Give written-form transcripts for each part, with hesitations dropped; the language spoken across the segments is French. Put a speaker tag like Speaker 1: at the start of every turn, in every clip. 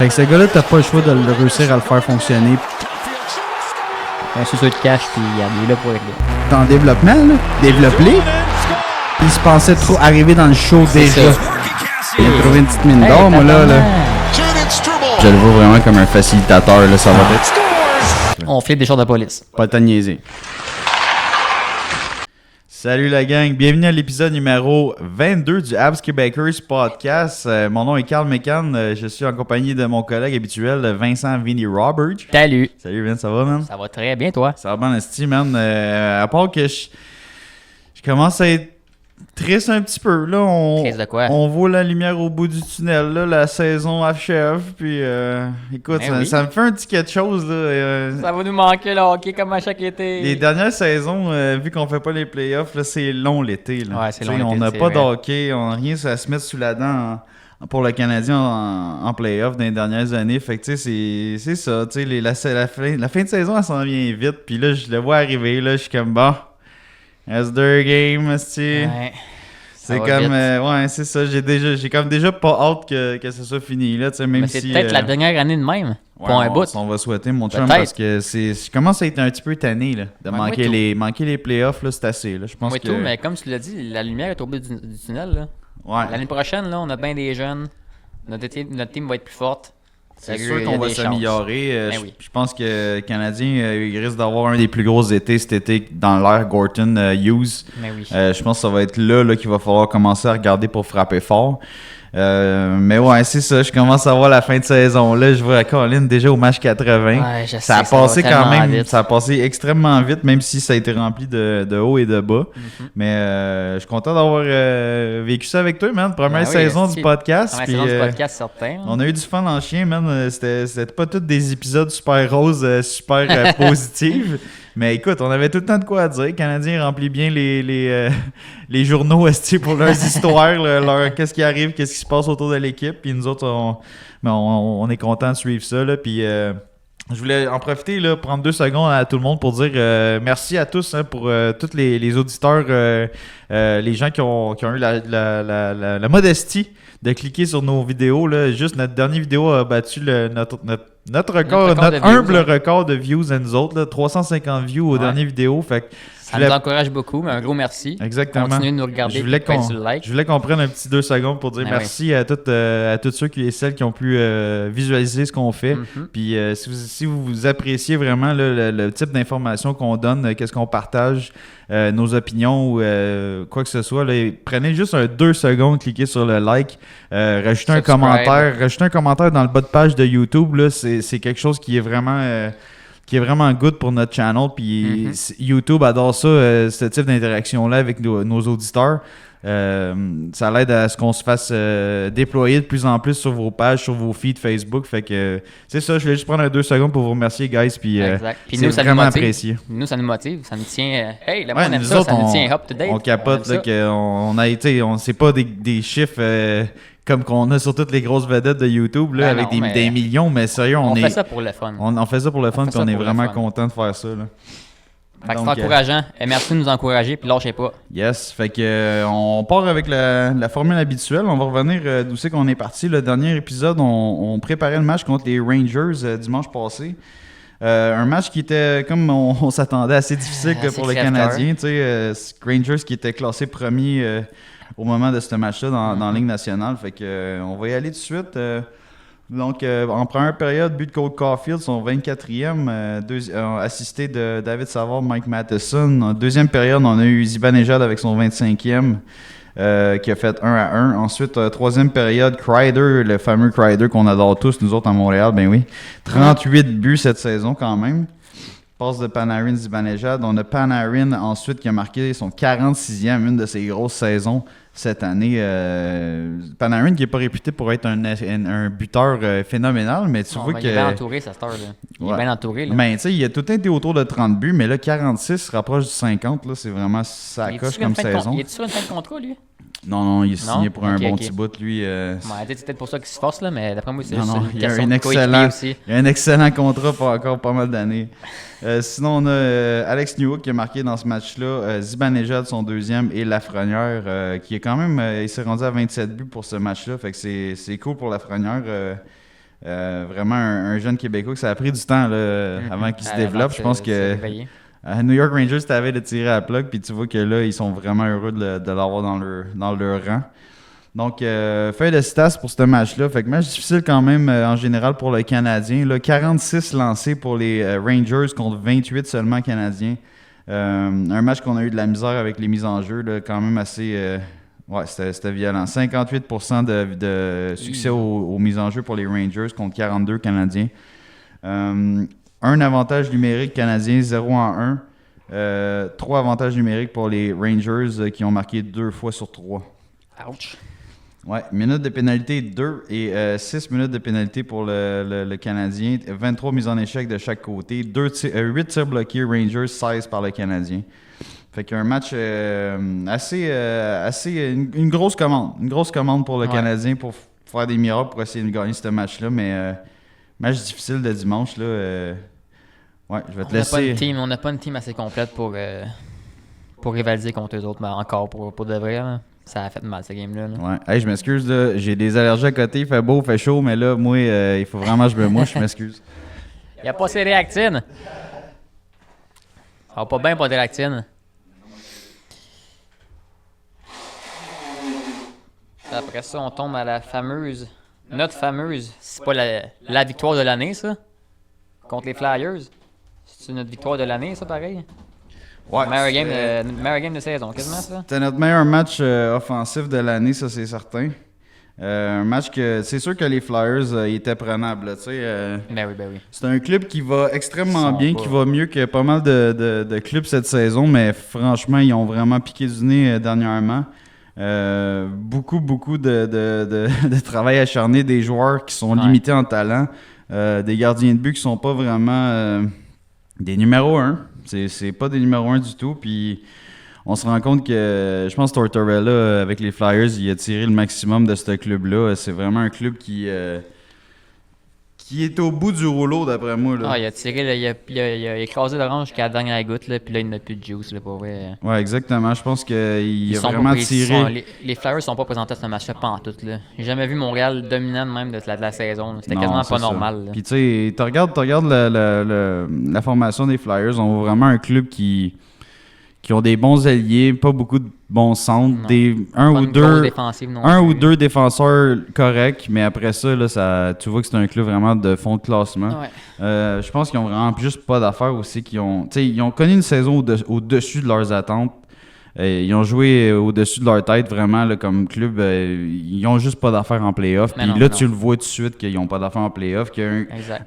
Speaker 1: Avec ce gars-là, t'as pas le choix de réussir à le faire fonctionner.
Speaker 2: C'est sûr de cash, puis il est là pour régler.
Speaker 1: T'es en développement, là. Développé. Il se pensait trop arriver dans le show déjà. Il a trouvé une petite mine d'or, moi, là. Je le vois vraiment comme un facilitateur, là. Ça va être.
Speaker 2: On flippe des chars de police.
Speaker 1: Pas le temps de niaiser. Salut la gang, bienvenue à l'épisode numéro 22 du Habs Québécois podcast. Mon nom est Carl McCann, je suis en compagnie de mon collègue habituel Vincent Vinny Robert.
Speaker 2: Salut.
Speaker 1: Salut Vince, ça va man?
Speaker 2: Ça va très bien toi?
Speaker 1: Ça va bien esti man, à part que je commence à être triste un petit peu, là.
Speaker 2: Triste de quoi?
Speaker 1: On voit la lumière au bout du tunnel, là, la saison achève, puis écoute,
Speaker 2: Ben oui.
Speaker 1: ça me fait un petit quelque chose, là.
Speaker 2: Ça va nous manquer le hockey comme à chaque été.
Speaker 1: Les dernières saisons, vu qu'on fait pas les playoffs, là, c'est long l'été. Là.
Speaker 2: Ouais, c'est long
Speaker 1: T'sais,
Speaker 2: l'été,
Speaker 1: on n'a
Speaker 2: c'est
Speaker 1: pas
Speaker 2: vrai.
Speaker 1: de hockey, on n'a rien à se mettre sous la dent pour le Canadien en playoffs dans les dernières années. Fait que tu sais, c'est ça. Tu sais, la fin de saison, elle s'en vient vite. Puis là, je le vois arriver. Là, je suis comme, bon, reste 2 games, esti.
Speaker 2: Ouais.
Speaker 1: C'est
Speaker 2: va
Speaker 1: comme,
Speaker 2: vite.
Speaker 1: ouais, c'est ça. J'ai comme déjà pas hâte que ce soit fini. Là, même
Speaker 2: Mais c'est
Speaker 1: si,
Speaker 2: peut-être la dernière année de même.
Speaker 1: ouais,
Speaker 2: Pour un bout.
Speaker 1: on va souhaiter, mon chum,
Speaker 2: Peut-être.
Speaker 1: parce que je commence à être un petit peu tanné là, de
Speaker 2: Ouais,
Speaker 1: manquer les playoffs. Là, c'est assez. Là. Je pense
Speaker 2: Moi
Speaker 1: que...
Speaker 2: tout, mais comme tu l'as dit, la lumière est au bout du tunnel. Là.
Speaker 1: Ouais.
Speaker 2: L'année prochaine, là, on a bien des jeunes. Notre team va être plus forte.
Speaker 1: C'est
Speaker 2: Sérieux,
Speaker 1: sûr
Speaker 2: il y a
Speaker 1: qu'on va
Speaker 2: des chances.
Speaker 1: s'améliorer.
Speaker 2: Ben oui.
Speaker 1: Je pense que le Canadien il risque d'avoir un des plus gros étés cet été dans l'ère Gorton Hughes.
Speaker 2: Mais oui.
Speaker 1: Je pense que ça va être là qu'il va falloir commencer à regarder pour frapper fort. Mais ouais, c'est ça. Je commence à voir la fin de saison. Là, je vois Colin déjà au match 80.
Speaker 2: Ouais, je sais,
Speaker 1: Ça a passé
Speaker 2: va
Speaker 1: quand
Speaker 2: tellement
Speaker 1: même.
Speaker 2: vite.
Speaker 1: Ça a passé extrêmement vite, même si ça a été rempli de haut et de bas. Mais je suis content d'avoir vécu ça avec toi, man. Première
Speaker 2: Ben oui,
Speaker 1: saison
Speaker 2: esti.
Speaker 1: du podcast.
Speaker 2: Première
Speaker 1: puis,
Speaker 2: saison du podcast, certain.
Speaker 1: on a eu du fun en chien, man. C'était pas tous des épisodes super roses, super positifs. Mais écoute, on avait tout le temps de quoi à dire. Les Canadiens remplissent bien les journaux esti, pour leurs histoires, qu'est-ce qui arrive, qu'est-ce qui se passe autour de l'équipe. Puis nous autres, on est contents de suivre ça. Là, puis je voulais en profiter, là, prendre 2 secondes à tout le monde pour dire merci à tous pour tous les auditeurs, les gens qui ont eu la modestie de cliquer sur nos vidéos. Là. Juste notre dernière vidéo a battu notre record,
Speaker 2: record de
Speaker 1: notre humble
Speaker 2: views, hein.
Speaker 1: record de views à nous autres. Là, 350 views aux
Speaker 2: Ouais.
Speaker 1: dernières vidéos. Fait que
Speaker 2: Ça nous encourage beaucoup, mais un gros merci.
Speaker 1: Exactement.
Speaker 2: Continuez de nous regarder.
Speaker 1: Je voulais
Speaker 2: puis sur le like.
Speaker 1: je voulais qu'on prenne un petit 2 secondes pour dire
Speaker 2: Ah
Speaker 1: merci à tous ceux et celles qui ont pu visualiser ce qu'on fait.
Speaker 2: Mhm.
Speaker 1: Puis si vous appréciez vraiment là, le type d'informations qu'on donne, qu'est-ce qu'on partage, nos opinions ou quoi que ce soit, là, prenez juste 2 secondes, cliquez sur le like, rajoutez un
Speaker 2: Subscribe.
Speaker 1: commentaire dans le bas de page de YouTube. Là, c'est quelque chose qui est vraiment good pour notre channel. Puis YouTube adore ça, ce type d'interaction-là avec nos auditeurs. Ça l'aide à ce qu'on se fasse déployer de plus en plus sur vos pages, sur vos feeds Facebook. Fait que c'est ça, je vais juste prendre 2 secondes pour vous remercier, guys. Puis
Speaker 2: Exact. Puis
Speaker 1: c'est
Speaker 2: nous, ça nous
Speaker 1: vraiment
Speaker 2: motive.
Speaker 1: apprécié.
Speaker 2: Nous, ça nous motive. Ça nous tient. Hey, le
Speaker 1: Ouais,
Speaker 2: monde aime
Speaker 1: nous
Speaker 2: ça.
Speaker 1: autres,
Speaker 2: Ça nous tient up to date.
Speaker 1: on capote
Speaker 2: aime
Speaker 1: là,
Speaker 2: ça.
Speaker 1: qu'on a été, on sait pas des chiffres comme qu'on a sur toutes les grosses vedettes de YouTube là,
Speaker 2: Ben
Speaker 1: avec
Speaker 2: non, mais
Speaker 1: des millions, mais sérieux,
Speaker 2: On fait ça pour le fun.
Speaker 1: on fait ça pour le fun,
Speaker 2: fait
Speaker 1: puis
Speaker 2: ça
Speaker 1: on est
Speaker 2: pour le
Speaker 1: vraiment
Speaker 2: fun.
Speaker 1: content de faire ça. Là.
Speaker 2: Fait que
Speaker 1: Donc,
Speaker 2: c'est encourageant. Et merci de nous encourager. Puis lâchez pas.
Speaker 1: Yes, fait que on part avec la formule habituelle. On va revenir d'où c'est qu'on est parti. Le dernier épisode, on préparait le match contre les Rangers dimanche passé. Un match qui était, comme on s'attendait, assez difficile
Speaker 2: Assez
Speaker 1: pour les
Speaker 2: crève-cœur.
Speaker 1: Canadiens. Rangers qui était classé premier au moment de ce match-là dans la Ligue nationale. Fait que on va y aller tout de suite. Donc, en première période, but de Cole Caulfield, son 24e, assisté de David Savard, Mike Matheson. En deuxième période, on a eu Zibanejad avec son 25e, qui a fait 1-1. Ensuite, troisième période, Kreider, le fameux Kreider qu'on adore tous, nous autres à Montréal, ben oui. 38 buts cette saison quand même. Passe de Panarin Zibanejad. On a Panarin ensuite qui a marqué son 46e, une de ses grosses saisons cette année. Panarin qui n'est pas réputé pour être un buteur phénoménal, mais tu vois
Speaker 2: Ben,
Speaker 1: que...
Speaker 2: il est bien entouré, cette heure. Là. Il
Speaker 1: Ouais.
Speaker 2: est bien entouré. Là.
Speaker 1: Ben, tu sais, il a tout le temps été autour de 30 buts, mais là, 46 se rapproche du 50. Là, c'est vraiment ça
Speaker 2: Il est-tu
Speaker 1: coche
Speaker 2: sur une
Speaker 1: comme
Speaker 2: fin de
Speaker 1: saison.
Speaker 2: Il est sur une fin de contrat, lui?
Speaker 1: Non, il est signé
Speaker 2: Non?
Speaker 1: pour un
Speaker 2: Ok,
Speaker 1: bon
Speaker 2: ok.
Speaker 1: petit bout, lui.
Speaker 2: Ouais, c'est peut-être pour ça qu'il se force, là, mais d'après moi, c'est
Speaker 1: Non,
Speaker 2: juste
Speaker 1: non,
Speaker 2: une
Speaker 1: il y a
Speaker 2: question
Speaker 1: un
Speaker 2: de
Speaker 1: excellent,
Speaker 2: coéquipier aussi.
Speaker 1: il y a un excellent contrat pour encore pas mal d'années. Sinon, on a Alex Newhook qui a marqué dans ce match-là, Zibanejad son deuxième et Lafrenière qui est quand même, il s'est rendu à 27 buts pour ce match-là, fait que c'est cool pour Lafrenière. Vraiment un jeune Québécois que ça a pris du temps là, avant qu'il se développe. Je pense que New York Rangers t'avais de tirer à la plug, puis tu vois que là, ils sont vraiment heureux de l'avoir dans leur rang. Donc, feuille de stats pour ce match-là. Fait que match difficile quand même en général pour le Canadien. Là, 46 lancés pour les Rangers contre 28 seulement Canadiens. Un match qu'on a eu de la misère avec les mises en jeu, là, quand même assez... ouais, c'était violent. 58% de succès aux mises en jeu pour les Rangers contre 42 Canadiens. Un avantage numérique canadien, 0-1. 3 avantages numériques pour les Rangers qui ont marqué 2 fois sur 3.
Speaker 2: Ouch.
Speaker 1: Ouais, minutes de pénalité 2 et 6 minutes de pénalité pour le Canadien. 23 mises en échec de chaque côté. 8 tirs bloqués Rangers, 16 par le Canadien. Fait qu'un match assez une grosse commande. Une grosse commande pour le Canadien pour faire des miracles pour essayer de gagner ce match-là. Mais match difficile de dimanche. Là, ouais, je vais te laisser.
Speaker 2: On n'a pas une team assez complète pour rivaliser contre eux autres, mais encore pour de vrai. Là. Ça a fait mal, ce game-là. Là.
Speaker 1: Ouais. Hey, je m'excuse, là. J'ai des allergies à côté. Il fait beau, il fait chaud, mais là, moi, il faut vraiment que je me mouche. Je m'excuse.
Speaker 2: Il n'y a pas ces réactines. Ça va pas bien, pas de réactines. Après ça, on tombe à notre fameuse, c'est pas la victoire de l'année, ça? Contre les Flyers. C'est notre victoire de l'année, ça, pareil?
Speaker 1: Ouais,
Speaker 2: meilleur game de saison, quasiment ça?
Speaker 1: C'était notre meilleur match offensif de l'année, ça c'est certain. Un match que c'est sûr que les Flyers ils étaient prenables.
Speaker 2: Ben oui.
Speaker 1: C'est un club qui va extrêmement bien, qui va mieux que pas mal de clubs cette saison, mais franchement, ils ont vraiment piqué du nez dernièrement. Beaucoup de travail acharné, des joueurs qui sont limités en talent, des gardiens de but qui sont pas vraiment des numéros 1. C'est pas des numéros 1 du tout. Puis on se rend compte que je pense que Tortorella, avec les Flyers, il a tiré le maximum de ce club-là. C'est vraiment un club qui est au bout du rouleau, d'après moi. Là.
Speaker 2: Il a tiré, là, il a écrasé l'orange jusqu'à la dernière goutte, là, puis là, il n'a plus de juice, là, pour vrai.
Speaker 1: Ouais, exactement. Je pense qu'il a vraiment tiré.
Speaker 2: Les Flyers sont pas présentés à ce match-là, pas en tout. J'ai jamais vu Montréal dominant de même de la saison. C'était quasiment pas normal.
Speaker 1: Puis tu sais, tu regardes la formation des Flyers, on voit vraiment un club qui ont des bons alliés, pas beaucoup de bons centres, un ou deux défenseurs corrects, mais après ça, là, tu vois que c'est un club vraiment de fond de classement.
Speaker 2: Ouais.
Speaker 1: Je pense qu'ils ont vraiment juste pas d'affaires aussi. Ils ont connu une saison au-dessus de leurs attentes. Ils ont joué au-dessus de leur tête, vraiment, là, comme club. Ils ont juste pas d'affaires en play-off. Puis là, tu le vois tout de suite qu'ils n'ont pas d'affaires en play-off.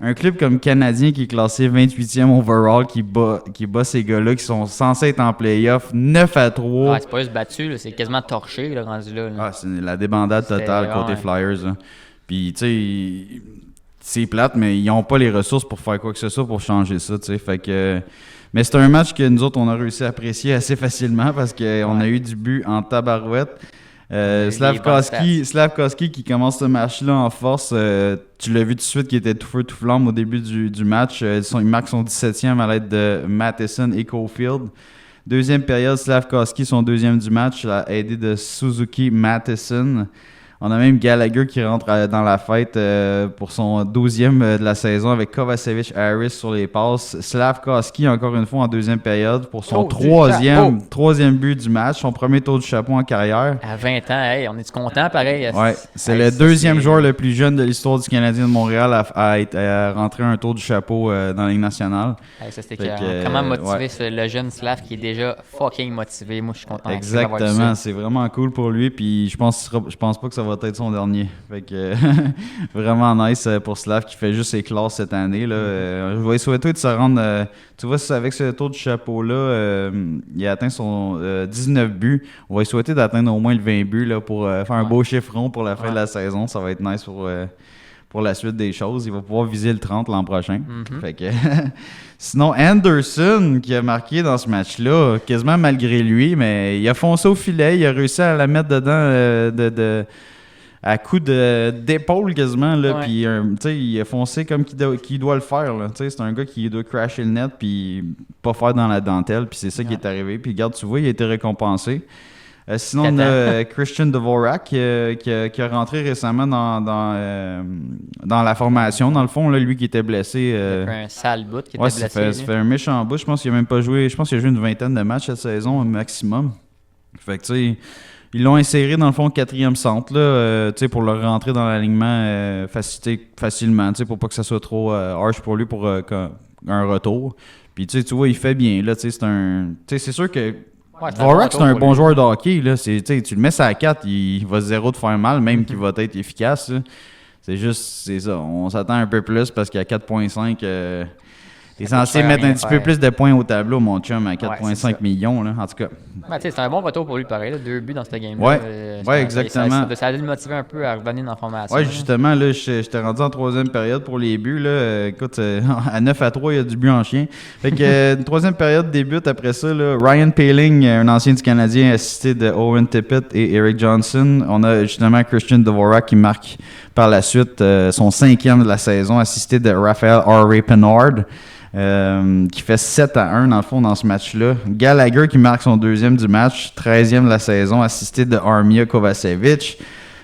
Speaker 1: Un club comme Canadien qui est classé 28e overall, qui bat ces gars-là qui sont censés être en play-off 9-3.
Speaker 2: Ouais, c'est pas juste battu, là, c'est quasiment torché, là, rendu là.
Speaker 1: Ah, c'est la débandade totale côté Flyers. Hein. Puis, tu sais, c'est plate, mais ils n'ont pas les ressources pour faire quoi que ce soit pour changer ça, tu sais. Fait que... Mais c'est un match que nous autres, on a réussi à apprécier assez facilement parce qu'on a eu du but en tabarouette. Slavkovski qui commence ce match-là en force. Tu l'as vu tout de suite qu'il était tout feu, tout flamme au début du match. Il marque son 17e à l'aide de Matheson et Caulfield. Deuxième période, Slavkovski, son deuxième du match, a aidé de Suzuki Matheson. On a même Gallagher qui rentre dans la fête pour son 12e de la saison avec Kovacevic Harris sur les passes. Slavkovski, encore une fois, en deuxième période pour son troisième but du match, son premier tour du chapeau en carrière.
Speaker 2: À 20 ans, hey, on est content pareil?
Speaker 1: Ouais, c'est le deuxième joueur le plus jeune de l'histoire du Canadien de Montréal à rentrer un tour du chapeau dans la Ligue nationale.
Speaker 2: Hey, ça, c'était comment motiver le jeune Slav qui est déjà fucking motivé. Moi, je suis content.
Speaker 1: Exactement, c'est vraiment cool pour lui. Puis je pense pas que ça va être son dernier. Fait que vraiment nice pour Slav qui fait juste ses classes cette année. Là. Je vais lui souhaiter de se rendre. Tu vois, avec ce tour du chapeau-là, il a atteint son 19 buts. On va lui souhaiter d'atteindre au moins le 20 buts là, pour faire un beau chiffron pour la fin de la saison. Ça va être nice pour la suite des choses. Il va pouvoir viser le 30 l'an prochain. Mm-hmm. Fait que sinon, Anderson qui a marqué dans ce match-là, quasiment malgré lui, mais il a foncé au filet. Il a réussi à la mettre dedans à coup d'épaule quasiment. Là, puis, il a foncé comme qu'il doit le faire. Là. C'est un gars qui doit crasher le net puis pas faire dans la dentelle. Puis c'est ça qui est arrivé. Puis regarde, tu vois, il a été récompensé. Sinon, on a Christian Dvorak qui a rentré récemment dans la formation. Dans le fond, là, lui qui était blessé.
Speaker 2: Il a fait un sale bout qui était blessé.
Speaker 1: Ça fait un méchant bout. Je pense qu'il n'a même pas joué. Je pense qu'il a joué une vingtaine de matchs cette saison au maximum. Fait que, tu sais, ils l'ont inséré dans le fond 4e centre là, pour le rentrer dans l'alignement facilement, pour pas que ça soit trop harsh pour lui pour un retour. Puis tu vois, il fait bien. Là, c'est sûr que Dvorak, c'est un bon joueur de hockey. Là. Tu le mets à 4, il va zéro te faire mal, même qu'il va être efficace. Là. C'est ça. On s'attend un peu plus parce qu'à 4.5, t'es censé mettre un petit peu plus de points au tableau, mon chum, à 4.5 millions. Là, en tout cas.
Speaker 2: C'est un bon retour pour lui, pareil. Là, 2 buts dans cette game-là.
Speaker 1: Ouais, exactement.
Speaker 2: Ça a dû le motiver un peu à revenir dans la formation.
Speaker 1: Ouais, justement, là, j'étais rendu en 3e période pour les buts. Là. Écoute, à 9-3, il y a du but en chien. Fait que une 3e période débute après ça. Là, Ryan Poehling, un ancien du Canadien, assisté de Owen Tippett et Eric Johnson. On a justement Christian Dvorak qui marque par la suite son 5e de la saison, assisté de Raphaël Harvey-Pinard. Qui fait 7-1 dans le fond dans ce match-là. Gallagher qui marque son 2e du match, 13e de la saison, assisté de Armia Kovacevic.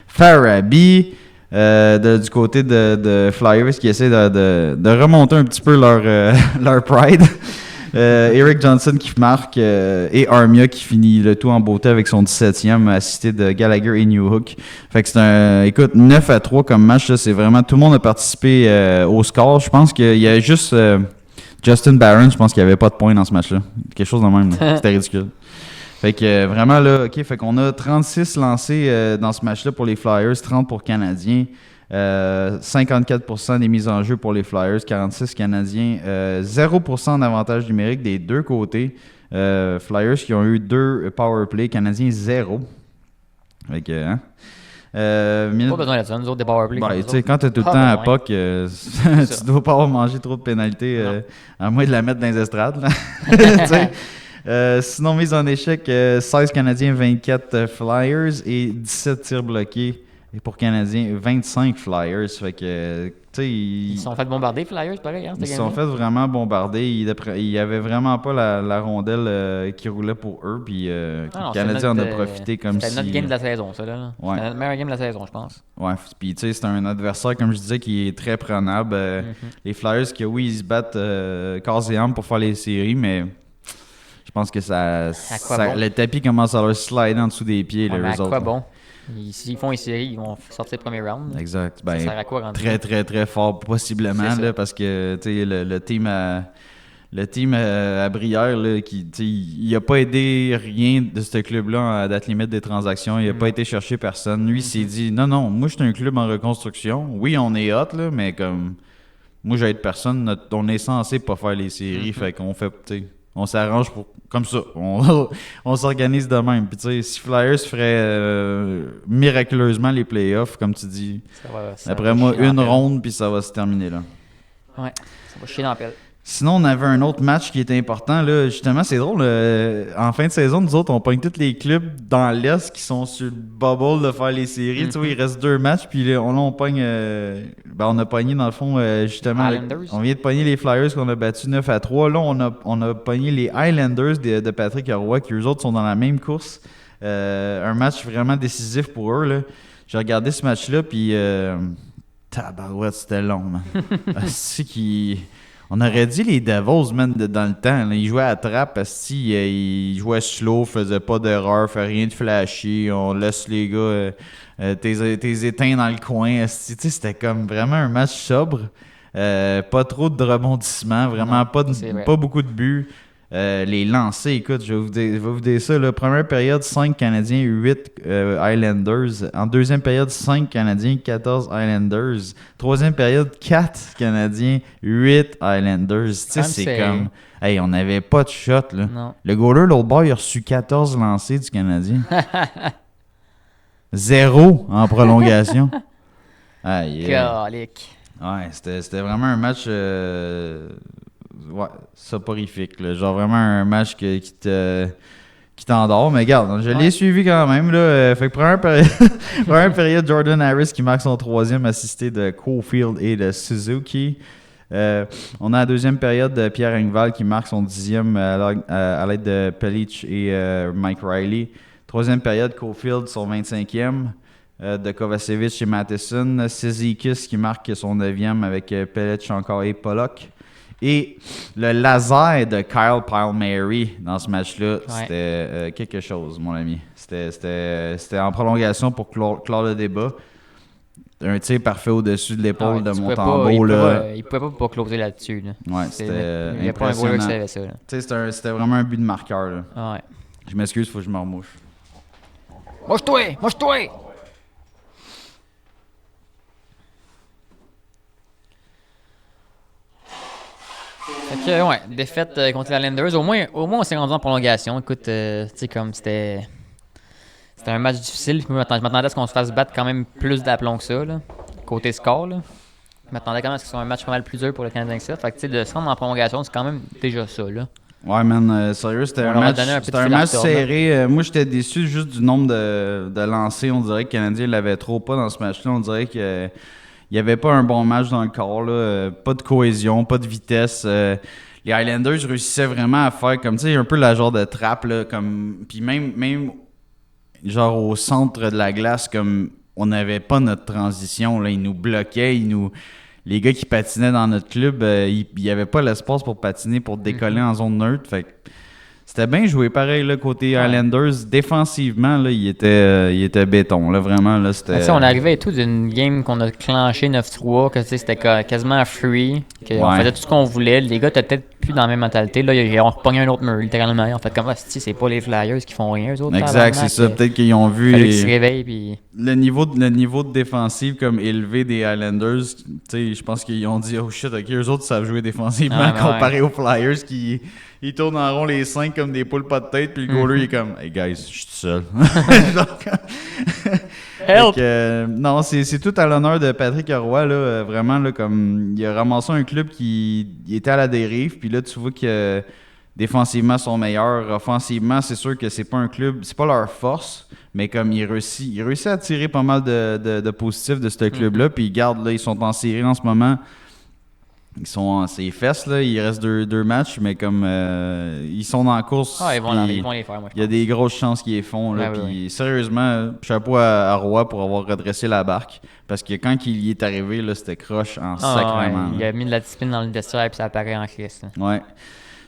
Speaker 1: Farabee du côté de Flyers qui essaie de remonter un petit peu leur pride. Eric Johnson qui marque et Armia qui finit le tout en beauté avec son 17e, assisté de Gallagher et Newhook. Fait que c'est écoute, 9-3 comme match, là, c'est vraiment tout le monde a participé au score. Je pense qu'il y a juste Justin Barron, je pense qu'il n'y avait pas de points dans ce match-là. Quelque chose de même. C'était ridicule. Fait que vraiment là, OK, fait qu'on a 36 lancés dans ce match-là pour les Flyers, 30 pour Canadiens. 54% des mises en jeu pour les Flyers, 46 Canadiens, 0% d'avantage numérique des deux côtés. Flyers qui ont eu 2 power play, Canadiens 0. Fait que, hein?
Speaker 2: Pas besoin de ça, nous autres des powerplay.
Speaker 1: Quand tu es tout le temps à POC, tu dois pas avoir mangé trop de pénalités, à moins de la mettre dans les estrades. Sinon, mise en échec, 16 Canadiens, 24 Flyers et 17 tirs bloqués. Et pour Canadiens, 25 Flyers. Fait que, ils se
Speaker 2: sont fait bombarder, Flyers, pareil. Hein,
Speaker 1: ils se sont fait vraiment bombarder. Il n'y avait vraiment pas la rondelle qui roulait pour eux. Puis le Canadien en a profité comme si...
Speaker 2: C'était notre game de la saison, ça. Là.
Speaker 1: Ouais.
Speaker 2: C'était notre meilleur game de la saison, je pense.
Speaker 1: Ouais, puis c'est un adversaire, comme je disais, qui est très prenable. Les Flyers, ils se battent corps et âme pour faire les séries, mais... Je pense que le tapis commence à leur slider en dessous des pieds.
Speaker 2: À quoi bon? S'ils font une série, ils vont sortir le premier round.
Speaker 1: Exact.
Speaker 2: Ça sert à quoi
Speaker 1: très, très, très fort, possiblement, là, parce que le team à Brière, là, il n'a pas aidé rien de ce club-là à date limite des transactions. Il n'a pas été chercher personne. Lui, il s'est dit non, moi, je suis un club en reconstruction. Oui, on est hot, là, mais comme moi, j'aide personne. On est censé pas faire les séries. Fait qu'on fait. On s'arrange comme ça. On s'organise de même. Puis, tu sais, si Flyers ferait miraculeusement les playoffs, comme tu dis, après moi, une ronde, puis ça va se terminer là.
Speaker 2: Ouais, ça va chier dans la pelle.
Speaker 1: Sinon, on avait un autre match qui était important. Là. Justement, c'est drôle. En fin de saison, nous autres, on pogne tous les clubs dans l'Est qui sont sur le bubble de faire les séries. Tu vois, il reste 2 matchs. Puis là, on pogne... on a pogné, dans le fond, justement... On vient de pogner les Flyers qu'on a battu 9-3. Là, on a pogné les Highlanders de Patrick Roy, qui eux autres sont dans la même course. Un match vraiment décisif pour eux. Là. J'ai regardé ce match-là, puis... tabarouette, c'était long, man. C'est qui... On aurait dit les Devils, man, dans le temps. Là, ils jouaient à trappe parce qu'ils jouaient slow, faisaient pas d'erreur, faisaient rien de flashy. On laisse les gars t'es éteints dans le coin. C'était comme vraiment un match sobre. Pas trop de rebondissements, vraiment pas beaucoup de buts. Les lancers, écoute, je vais vous dire ça. Là, première période, 5 Canadiens, 8 Highlanders. En deuxième période, 5 Canadiens, 14 Highlanders. Troisième période, 4 Canadiens, 8 Highlanders. C'est comme... Hey, on n'avait pas de shot, là.
Speaker 2: Non.
Speaker 1: Le goaler, l'autre bord, il a reçu 14 lancers du Canadien. 0 en prolongation. Aïe.
Speaker 2: Calique.
Speaker 1: Ouais, c'était vraiment un match... soporifique, là. Genre vraiment un match qui t'endort, mais regarde, je l'ai suivi quand même, là. Fait que première période, Jordan Harris qui marque son 3e assisté de Caulfield et de Suzuki. On a la deuxième période de Pierre Engvall qui marque son 10e à l'aide de Pellich et Mike Riley. Troisième période, Caulfield, son 25e. De Kovacevic et Matheson. Cizikas qui marque son 9e avec Pelech encore et Pollock. Et le laser de Kyle Palmieri dans ce match-là, c'était quelque chose, mon ami. C'était en prolongation pour clore le débat. Un tir parfait au-dessus de l'épaule de Montembeault.
Speaker 2: Il pouvait pas closer là-dessus. Là.
Speaker 1: Ouais, c'était
Speaker 2: il n'y a pas un goaler qui savait ça.
Speaker 1: C'était vraiment un but de marqueur. Là.
Speaker 2: Ouais.
Speaker 1: Je m'excuse, il faut que je me remouche.
Speaker 2: Mouche-toi! Fait que, ouais, défaite contre les Islanders. Au moins, on s'est rendu en prolongation. Écoute, tu sais, comme c'était un match difficile. Je m'attendais à ce qu'on se fasse battre quand même plus d'aplomb que ça, là, côté score. Là. Je m'attendais quand même à ce que ce soit un match pas mal plus dur pour le Canadien que ça. Fait que, tu sais, de se rendre en prolongation, c'est quand même déjà ça, là.
Speaker 1: Ouais, man, sérieux, c'était un match serré. Moi, j'étais déçu juste du nombre de lancers. On dirait que le Canadien l'avait trop pas dans ce match-là. On dirait que il n'y avait pas un bon match dans le corps, là. Pas de cohésion, pas de vitesse. Les Highlanders réussissaient vraiment à faire comme, tu sais, un peu la genre de trappe, là, comme... Puis même genre au centre de la glace, comme on n'avait pas notre transition, là. Ils nous bloquaient, les gars qui patinaient dans notre club, il n'y avait pas l'espace pour patiner, pour décoller en zone neutre. Fait que c'était bien joué. Pareil, là, côté Islanders, défensivement, là, il était béton. Là, vraiment, là, c'était...
Speaker 2: On arrivait et tout d'une game qu'on a clenché 9-3, que c'était quasiment free, qu'on faisait tout ce qu'on voulait. Les gars étaient peut-être plus dans la même mentalité. Là, ils ont repogné un autre mur, littéralement. En fait, comme c'est pas les Flyers qui font rien, eux autres.
Speaker 1: Exact, c'est ça. Peut-être qu'ils ont vu...
Speaker 2: Fallait qu'ils se réveillent, puis...
Speaker 1: Le niveau de défensive comme élevé des Islanders, tu sais, je pense qu'ils ont dit « Oh shit, ok, eux autres savent jouer défensivement comparé aux Flyers qui... » Ils tournent en rond les 5 comme des poules pas de tête, puis le goaler il est comme « Hey guys, je suis tout seul. »
Speaker 2: Help!
Speaker 1: Non, c'est tout à l'honneur de Patrick Roy, là, vraiment, là, comme il a ramassé un club qui était à la dérive, puis là, tu vois que défensivement, ils sont meilleurs. Offensivement, c'est sûr que c'est pas un club, c'est pas leur force, mais comme il réussit à tirer pas mal de positifs de ce club-là, puis garde, là, ils sont en série en ce moment. Ils sont ses fesses, là. Il reste deux matchs, mais comme ils sont dans la course.
Speaker 2: Ils vont les faire, moi.
Speaker 1: Il y a des grosses chances qu'ils les font. Là, sérieusement, chapeau à Roy pour avoir redressé la barque. Parce que quand il y est arrivé, là, c'était croche en sacrement.
Speaker 2: Il a mis de la discipline dans le vestiaire et ça apparaît en crise.
Speaker 1: Ouais.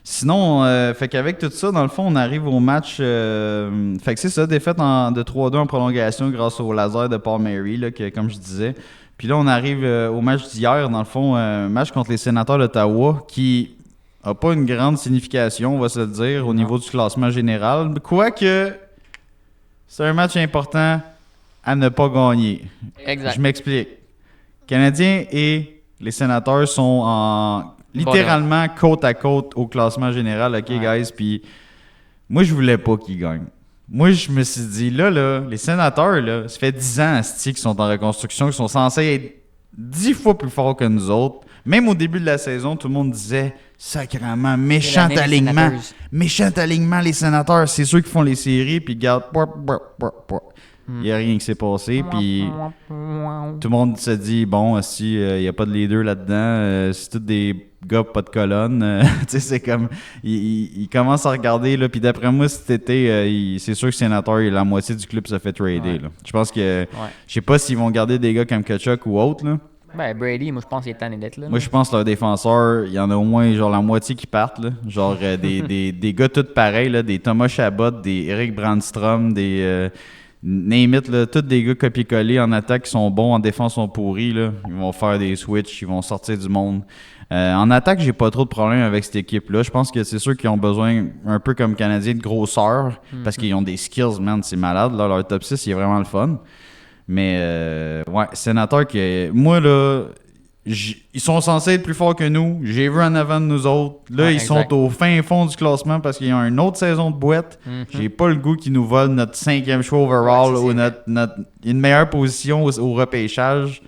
Speaker 1: Sinon, fait qu'avec tout ça, dans le fond, on arrive au match. Fait que c'est ça, défaite de 3-2 en prolongation grâce au laser de Palmieri, là, comme je disais. Puis là, on arrive au match d'hier, dans le fond, match contre les Sénateurs d'Ottawa, qui n'a pas une grande signification, on va se le dire, au niveau du classement général. Quoique, c'est un match important à ne pas gagner.
Speaker 2: Exact.
Speaker 1: Je m'explique. Canadiens et les Sénateurs sont littéralement côte à côte au classement général, OK, guys? Puis moi, je voulais pas qu'ils gagnent. Moi, je me suis dit, là, les Sénateurs, là, ça fait 10 ans qu'ils sont en reconstruction, qu'ils sont censés être 10 fois plus forts que nous autres. Même au début de la saison, tout le monde disait, sacrément, méchant alignement, les Sénateurs. C'est ceux qui font les séries, puis regarde, il n'y a rien qui s'est passé, puis tout le monde se dit, bon, si il n'y a pas de leader là-dedans, c'est tous des gars pas de colonne, tu sais, c'est comme, il commence à regarder, là, puis d'après moi, cet été, c'est sûr que Sénateur, la moitié du club se fait trader, là. Je pense que, je sais pas s'ils vont garder des gars comme Tkachuk ou autres, là.
Speaker 2: Ben, Brady, moi, je pense qu'il est tanné d'être là.
Speaker 1: Moi, je pense que leurs défenseurs, il y en a au moins, genre, la moitié qui partent, là. Genre, des gars tous pareils, là, des Thomas Chabot, des Eric Brandstrom, des... name it, là, tous des gars copier-coller en attaque qui sont bons, en défense sont pourris, là. Ils vont faire des switches, ils vont sortir du monde. En attaque, j'ai pas trop de problème avec cette équipe-là. Je pense que c'est sûr qu'ils ont besoin, un peu comme Canadiens, de grosseur, parce qu'ils ont des skills, man, c'est malade. Là, leur top 6, il est vraiment le fun. Mais, Sénateur, moi, là, ils sont censés être plus forts que nous. J'ai vu en avant de nous autres. Là, ils sont au fin fond du classement parce qu'ils ont une autre saison de boîte. J'ai pas le goût qu'ils nous volent notre 5e choix overall ou une meilleure position au repêchage.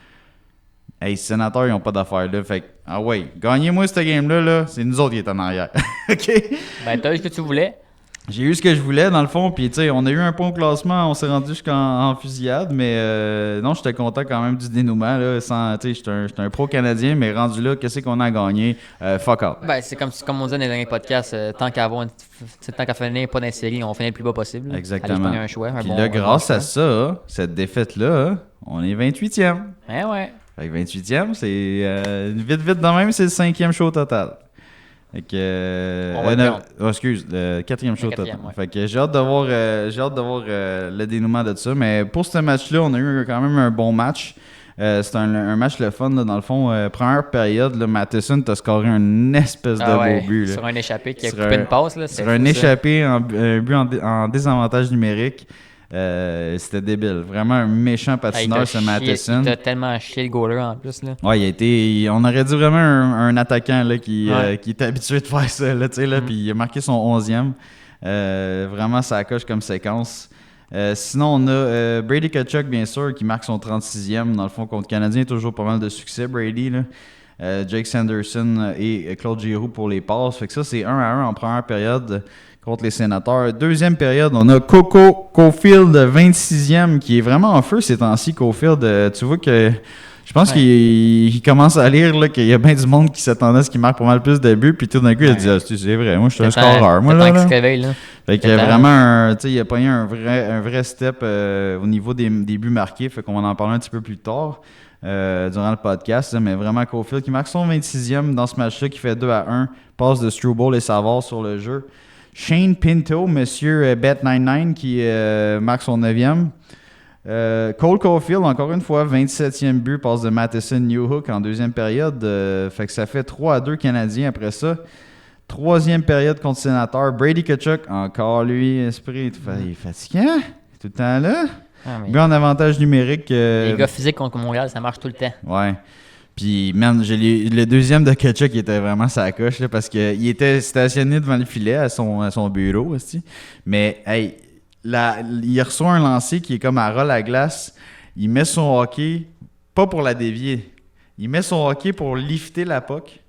Speaker 1: Hey, Sénateurs, ils n'ont pas d'affaires là. Fait que, gagnez-moi cette game-là, là, c'est nous autres qui est en arrière. OK?
Speaker 2: Ben, t'as eu ce que tu voulais.
Speaker 1: J'ai eu ce que je voulais, dans le fond, puis tu sais, on a eu un point au classement, on s'est rendu jusqu'en fusillade, mais non, j'étais content quand même du dénouement, là, sans, tu sais, j'étais un pro-canadien, mais rendu là, qu'est-ce qu'on a gagné? Fuck up.
Speaker 2: Ben, c'est comme on dit dans les derniers podcasts, tant qu'à finir pas dans la série, on finit le plus bas possible. Là.
Speaker 1: Exactement.
Speaker 2: Aller se pogner un choix,
Speaker 1: Puis là, grâce à ça, cette défaite-là, on est 28e.
Speaker 2: Ouais.
Speaker 1: Fait que 28e, c'est vite de même, c'est le 5e show total. Fait que, excuse, le 4e show total. Ouais. Fait que j'ai hâte de voir le dénouement de ça. Mais pour ce match-là, on a eu quand même un bon match. C'est un match le fun, là, dans le fond. Première période, là, Matheson t'a scoré un espèce de beau but. Là.
Speaker 2: Sur un échappé qui a coupé une passe. Là,
Speaker 1: sur un échappé, un but en désavantage numérique. C'était débile. Vraiment un méchant patineur, ce Matheson.
Speaker 2: Il a tellement chié le goaler en plus. Là.
Speaker 1: Ouais, on aurait dit vraiment un attaquant là, qui était habitué de faire ça. Là, puis il a marqué son 11e. Vraiment, ça coche comme séquence. Sinon, on a Brady Tkachuk, bien sûr, qui marque son 36e. Dans le fond, contre le Canadien, toujours pas mal de succès, Brady. Là. Jake Sanderson et Claude Giroux pour les passes. Fait que ça, c'est 1-1 en première période contre les Sénateurs. Deuxième période, on a Coco Caulfield, 26e, qui est vraiment en feu ces temps-ci. Caulfield, tu vois que je pense qu'il commence à lire là, qu'il y a bien du monde qui s'attendait à ce qu'il marque pas mal plus de buts. Puis tout d'un coup, il a dit c'est vrai, moi je suis un scoreur. Moi, là. Fait qu'il y a vraiment il a pogné un vrai step au niveau des buts marqués. Fait qu'on va en parler un petit peu plus tard. Durant le podcast, mais vraiment Caulfield qui marque son 26e dans ce match-là, qui fait 2-1, passe de Struble et Savard sur le jeu. Shane Pinto, Monsieur Bet99, qui marque son 9e. Cole Caulfield, encore une fois, 27e but, passe de Matheson Newhook en deuxième période. Fait que ça fait 3-2 Canadiens après ça. Troisième période contre Sénateur. Brady Tkachuk, encore lui, esprit, il est fatigant, tout le temps là. But en avantage numérique.
Speaker 2: Les gars physiques contre Montréal, ça marche tout le temps.
Speaker 1: Ouais. Puis, man, le deuxième de Tkachuk, il était vraiment sa coche, là, parce qu'il était stationné devant le filet à son bureau aussi. Mais, hey, il reçoit un lancer qui est comme à roll à glace. Il met son hockey, pas pour la dévier, il met son hockey pour lifter la puck.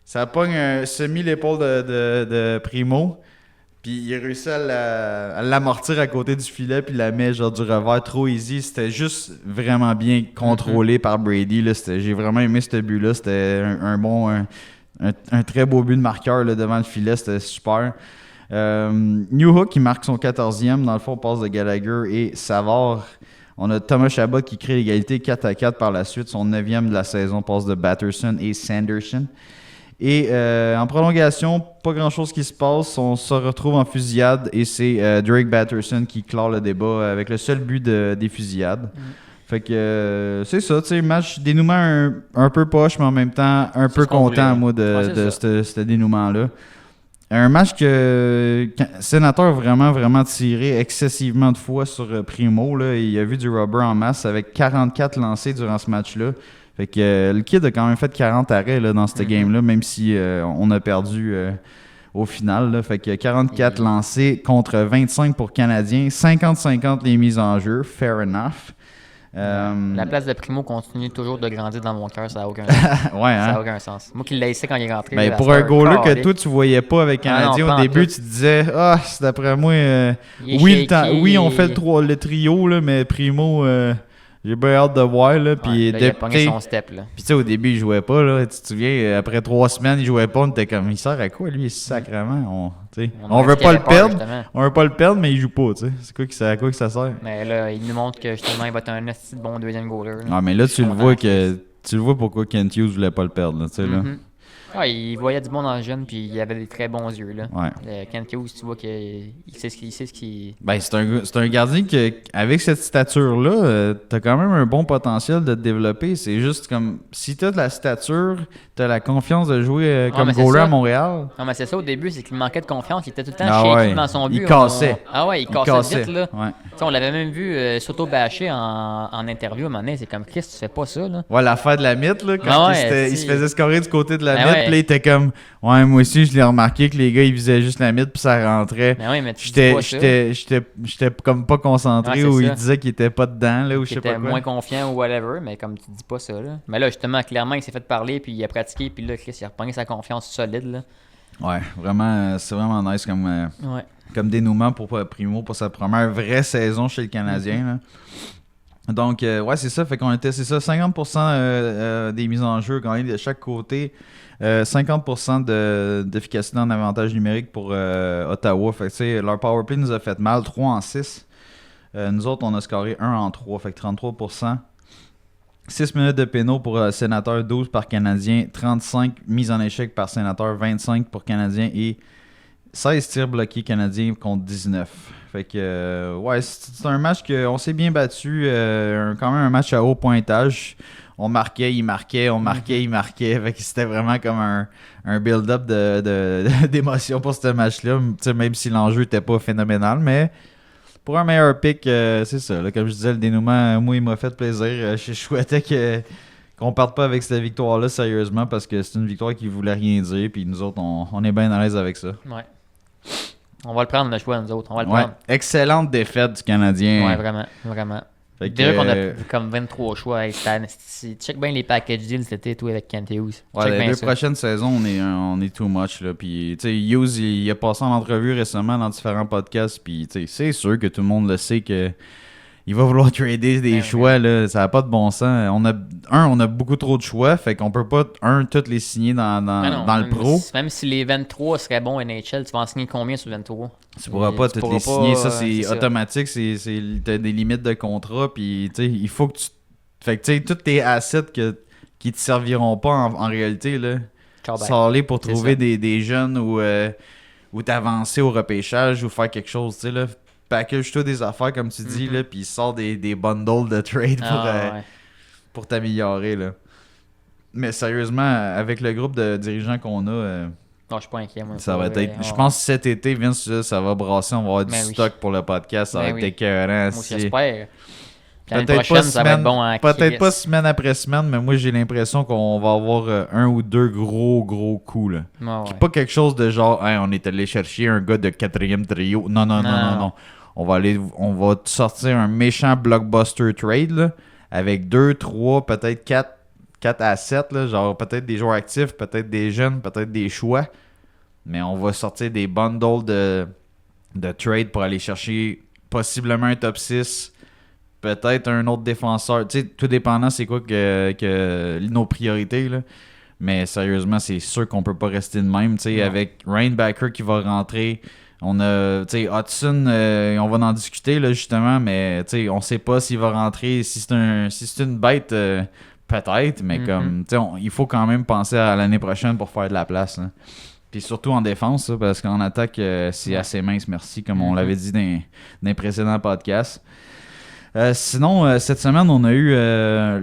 Speaker 1: Ça pogne un semi-l'épaule de Primo. Puis il a réussi à l'amortir à côté du filet, puis la met genre du revers trop easy. C'était juste vraiment bien contrôlé par Brady. Là. J'ai vraiment aimé ce but-là. C'était un très beau but de marqueur là, devant le filet. C'était super. Newhook qui marque son 14e. Dans le fond, passe de Gallagher et Savard. On a Thomas Chabot qui crée l'égalité 4-4 par la suite. Son 9e de la saison, passe de Batterson et Sanderson. Et en prolongation, pas grand-chose qui se passe. On se retrouve en fusillade et c'est Drake Batterson qui clore le débat avec le seul but des fusillades. Fait que c'est ça, tu sais, match dénouement un peu poche, mais en même temps un peu content, moi, de ce dénouement-là. Un match que Sénateur a vraiment tiré excessivement de fois sur Primo. Là. Il a vu du rubber en masse avec 44 lancés durant ce match-là. Fait que le kid a quand même fait 40 arrêts là, dans cette game-là, même si on a perdu au final. Là. Fait que 44 lancés contre 25 pour Canadiens, 50-50 les mises en jeu, fair enough.
Speaker 2: La place de Primo continue toujours de grandir dans mon cœur, ça n'a aucun sens.
Speaker 1: Ouais, hein?
Speaker 2: Ça n'a aucun sens. Moi qui l'ai laissé quand il est rentré.
Speaker 1: Ben, pour un goaler que toi tu voyais pas avec Canadien au début, tu te disais c'est d'après moi oui, on fait le trio là, mais Primo j'ai bien hâte de voir. Là, puis
Speaker 2: il a pogné son step. Puis
Speaker 1: tu sais, au début, il jouait pas. Là, tu te souviens, après 3 semaines, il jouait pas. On était comme, il sert à quoi, lui, sacrément? On veut pas le perdre. Justement. On veut pas le perdre, mais il joue pas. C'est à quoi que ça sert?
Speaker 2: Mais là, il nous montre que justement, il va être un assez bon deuxième goaler.
Speaker 1: Ah, mais là, tu le vois pourquoi Kent Hughes voulait pas le perdre. Là, là.
Speaker 2: Ah, il voyait du bon dans le jeune, puis il avait des très bons yeux. Là.
Speaker 1: Ouais.
Speaker 2: Kent Hughes, tu vois qu'il sait ce qu'il...
Speaker 1: Ben, c'est un gardien qui, avec cette stature-là, t'as quand même un bon potentiel de te développer. C'est juste comme, si t'as de la stature, t'as la confiance de jouer comme goaler à Montréal.
Speaker 2: Non, mais c'est ça au début, c'est qu'il manquait de confiance. Il était tout le temps shaky dans son but.
Speaker 1: Il cassait.
Speaker 2: Il cassait vite. Là.
Speaker 1: Ouais.
Speaker 2: On l'avait même vu s'auto-bâcher en interview à un moment donné. C'est comme, Chris, tu fais pas ça. Là.
Speaker 1: Ouais, l'affaire de la mythe, là, quand il se faisait scorer du côté de la mythe. Puis là, il était comme, moi aussi, je l'ai remarqué que les gars, ils visaient juste la mythe, puis ça rentrait.
Speaker 2: Mais oui, mais
Speaker 1: j'étais comme pas concentré, ou il disait qu'il était pas dedans, là, ou je sais pas quoi.
Speaker 2: Il était moins confiant ou whatever, mais comme tu dis pas ça, là. Mais là, justement, clairement, il s'est fait parler, puis il a pratiqué, puis là, Chris, il a repogné sa confiance solide, là.
Speaker 1: Ouais, vraiment, c'est vraiment nice comme dénouement pour Primo pour sa première vraie saison chez le Canadien. Là. Donc, ouais, c'est ça. Fait qu'on était, c'est ça, 50% des mises en jeu quand même de chaque côté. 50% d'efficacité en avantage numérique pour Ottawa. Fait que, leur powerplay nous a fait mal, 3-6. Nous autres, on a scoré 1-3, fait que 33%. 6 minutes de pénaux pour Sénateur, 12 par Canadien. 35 mises en échec par Sénateur, 25 pour Canadien. Et 16 tirs bloqués Canadiens contre 19. Fait que, ouais, c'est un match qu'on s'est bien battu. Quand même un match à haut pointage. On marquait, il marquait, on marquait, il marquait. Fait que c'était vraiment comme un build-up d'émotion pour ce match-là. T'sais, même si l'enjeu n'était pas phénoménal. Mais pour un meilleur pick, c'est ça. Là, comme je disais, le dénouement, moi, il m'a fait plaisir. Je souhaitais qu'on parte pas avec cette victoire-là sérieusement parce que c'est une victoire qui voulait rien dire. Puis nous autres, on est bien à l'aise avec ça.
Speaker 2: Ouais. On va le prendre, le choix, nous autres. On va le
Speaker 1: Ouais.
Speaker 2: prendre.
Speaker 1: Excellente défaite du Canadien.
Speaker 2: Ouais, vraiment. Vraiment.
Speaker 1: Fait que,
Speaker 2: Déjà qu'on a comme 23 choix. Hey, check bien les package deals cet été, toi, avec Kent Hughes.
Speaker 1: Ouais, les deux prochaines saisons, on est too much. Là. Puis, tu sais, Hughes, il a passé en entrevue récemment dans différents podcasts. Puis, tu sais, c'est sûr que tout le monde le sait que il va vouloir trader des choix. Là. Ça n'a pas de bon sens. On a beaucoup trop de choix. Fait qu'on peut pas, tous les signer dans le pro.
Speaker 2: Même si les 23 seraient bons NHL, tu vas en signer combien sur 23?
Speaker 1: Tu pourras pas toutes les signer. Ça, c'est automatique. T'as des limites de contrat. Puis, tu sais, il faut que tu... Fait que, tu sais, tous tes assets qui te serviront pas en réalité, là, sors-les pour trouver des jeunes ou t'avancer au repêchage ou faire quelque chose, tu sais, là. Package-toi des affaires, comme tu dis, là, puis sors des bundles de trade pour t'améliorer, là. Mais sérieusement, avec le groupe de dirigeants qu'on a...
Speaker 2: non, je suis pas inquiet, moi.
Speaker 1: Ça va être... Je pense que cet été, Vince, ça va brasser. On va avoir du stock pour le podcast. Ça va être écœurant.
Speaker 2: Moi, j'espère.
Speaker 1: Peut-être pas semaine après semaine, mais moi, j'ai l'impression qu'on va avoir un ou deux gros coups, là. Pas quelque chose de genre, hey, on est allé chercher un gars de 4e trio. Non. On va sortir un méchant blockbuster trade, là, avec 2, 3, peut-être 4 à 7, là, genre peut-être des joueurs actifs, peut-être des jeunes, peut-être des choix. Mais on va sortir des bundles de trade pour aller chercher possiblement un top 6, peut-être un autre défenseur. Tu sais, tout dépendant c'est quoi que nos priorités, là. Mais sérieusement, c'est sûr qu'on peut pas rester de même. Tu sais, avec Rainbacker qui va rentrer... On a, tu sais, Hudson, on va en discuter, là, justement, mais, tu sais, on sait pas s'il va rentrer. Si c'est une bête, peut-être, mais comme, tu sais, il faut quand même penser à l'année prochaine pour faire de la place, là. Puis surtout en défense, là, parce qu'en attaque, c'est assez mince, merci, comme on l'avait dit dans les précédents podcasts. Sinon, cette semaine, on a eu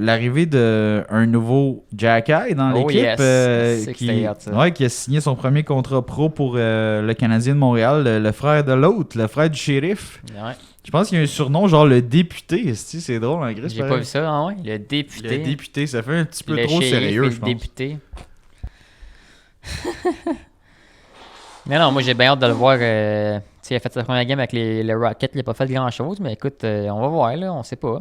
Speaker 1: l'arrivée d'un nouveau Jacky dans l'équipe qui a signé son premier contrat pro pour le Canadien de Montréal, le frère de l'autre, le frère du shérif.
Speaker 2: Ouais.
Speaker 1: Je pense qu'il y a un surnom genre le député. C'est drôle en gris.
Speaker 2: J'ai pas vu ça, hein, ouais. Le député.
Speaker 1: Le député, ça fait un petit peu trop sérieux, je pense.
Speaker 2: Le député. Non, moi j'ai bien hâte de le voir. Il a fait sa première game avec les Rockets, il n'a pas fait grand-chose, mais écoute, on va voir, là, on sait pas.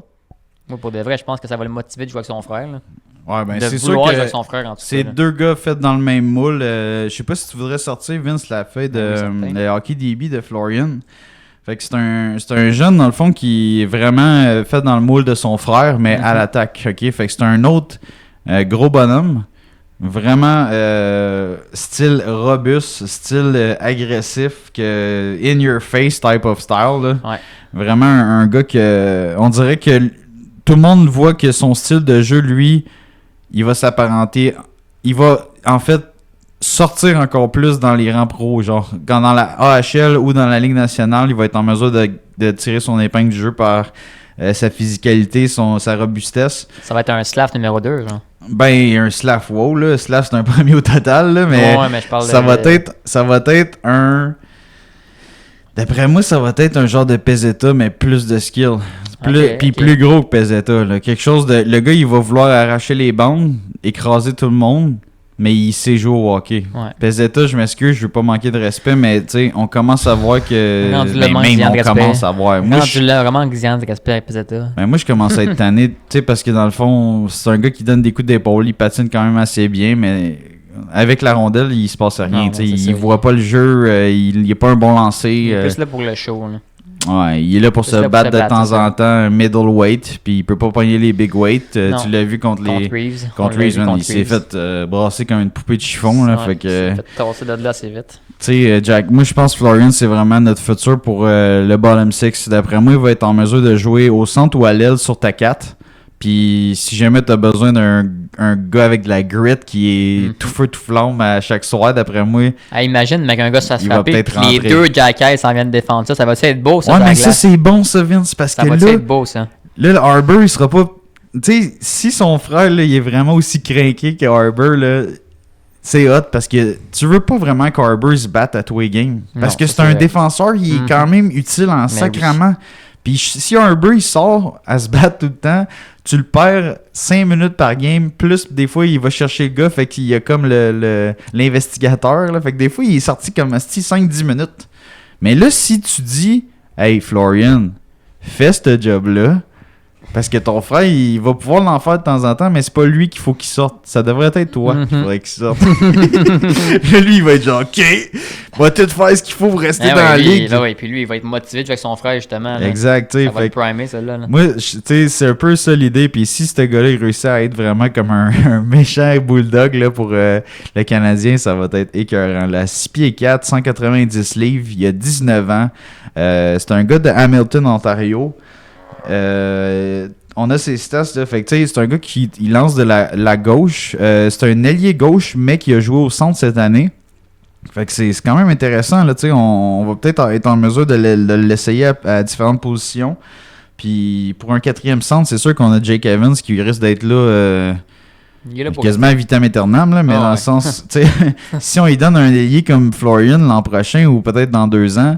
Speaker 2: Moi, pour de vrai, je pense que ça va le motiver de jouer avec son frère. Là.
Speaker 1: Ouais, ben
Speaker 2: de
Speaker 1: c'est sûr que
Speaker 2: avec son frère, en tout
Speaker 1: c'est
Speaker 2: cas,
Speaker 1: deux gars faits dans le même moule. Je sais pas si tu voudrais sortir, Vince, la feuille de Hockey DB de Florian. Fait que c'est un jeune, dans le fond, qui est vraiment fait dans le moule de son frère, mais à l'attaque. OK? Fait que c'est un autre gros bonhomme. Vraiment style robuste, style agressif, que in your face type of style. Là.
Speaker 2: Ouais.
Speaker 1: Vraiment un gars que on dirait que tout le monde voit que son style de jeu, lui, il va s'apparenter. Il va en fait sortir encore plus dans les rangs pro. Genre, quand dans la AHL ou dans la Ligue nationale, il va être en mesure de tirer son épingle du jeu par sa physicalité, sa robustesse.
Speaker 2: Ça va être un Slav numéro 2, genre.
Speaker 1: Ben, un Slav, wow, là. Slav, c'est un premier au total, là, mais,
Speaker 2: mais je parle
Speaker 1: ça va être un... D'après moi, ça va être un genre de Pezzetta, mais plus de skill. Plus gros que Pezzetta, là. Quelque chose de... Le gars, il va vouloir arracher les bandes, écraser tout le monde, mais il sait jouer au hockey.
Speaker 2: Ouais.
Speaker 1: Pezzetta, je m'excuse, je veux pas manquer de respect, mais tu sais, on commence à voir que... commence à voir.
Speaker 2: Moi, tu l'as vraiment exigeant de respect avec Pezzetta.
Speaker 1: Ben moi, je commence à être tanné, tu sais, parce que dans le fond, c'est un gars qui donne des coups d'épaule, il patine quand même assez bien, mais avec la rondelle, il se passe rien.
Speaker 2: Non,
Speaker 1: Il voit pas le jeu, il n'est pas un bon lancer.
Speaker 2: Il est plus là pour le show. Là.
Speaker 1: Ouais, il est là pour se battre de temps en temps, un middleweight, puis il peut pas pogner les big weight. Tu l'as vu contre
Speaker 2: Reeves.
Speaker 1: Contre Reeves, il s'est fait brasser comme une poupée de chiffon. Là, fait que,
Speaker 2: il s'est fait tasser de là assez vite.
Speaker 1: Tu sais, Jack, moi je pense que Florian, c'est vraiment notre futur pour le bottom 6. D'après moi, il va être en mesure de jouer au centre ou à l'aile sur ta 4. Puis si jamais tu as besoin d'un gars avec de la grit qui est tout feu tout flamme à chaque soir, d'après moi.
Speaker 2: Imagine, mec, un gars se fasse frapper, puis les
Speaker 1: rentrer.
Speaker 2: 2 Jackals s'en viennent défendre ça. Ça va être beau, ça.
Speaker 1: Ouais, mais ça, c'est bon, ça, Vince, parce que là.
Speaker 2: Ça va être beau, ça.
Speaker 1: Là, le Harbour, il sera pas. Tu sais, si son frère, là, il est vraiment aussi craqué que Harbour, là. C'est hot parce que tu veux pas vraiment qu'Harbour se batte à tous les games. Parce que c'est un défenseur, il est quand même utile en sacrament. Puis si Harbour il sort à se battre tout le temps, tu le perds 5 minutes par game, plus des fois il va chercher le gars, fait qu'il y a comme l'investigateur, là, fait que des fois il est sorti comme 5-10 minutes. Mais là, si tu dis « Hey Florian, fais ce job-là », parce que ton frère, il va pouvoir l'en faire de temps en temps, mais c'est pas lui qu'il faut qu'il sorte. Ça devrait être toi qu'il faudrait qu'il sorte. Lui, il va être genre, OK, va tout faire ce qu'il faut pour rester dans la ligue.
Speaker 2: Là, puis lui, il va être motivé avec son frère, justement. Là.
Speaker 1: Exact.
Speaker 2: Ça va être primé, celle-là. Là.
Speaker 1: Moi, tu sais, c'est un peu ça l'idée. Puis si ce gars-là, il réussit à être vraiment comme un méchant bulldog là, pour le Canadien, ça va être écœurant. Là, 6 pieds 4, 190 livres, il a 19 ans. C'est un gars de Hamilton, Ontario. On a ses stats là, fait que c'est un gars qui lance de la gauche, c'est un ailier gauche mais qui a joué au centre cette année, fait que c'est quand même intéressant là, on va peut-être être en mesure de l'essayer à différentes positions, puis pour un 4e centre c'est sûr qu'on a Jake Evans qui risque d'être là, quasiment à vitam aeternam là, mais dans le sens si on lui donne un ailier comme Florian l'an prochain ou peut-être dans 2 ans,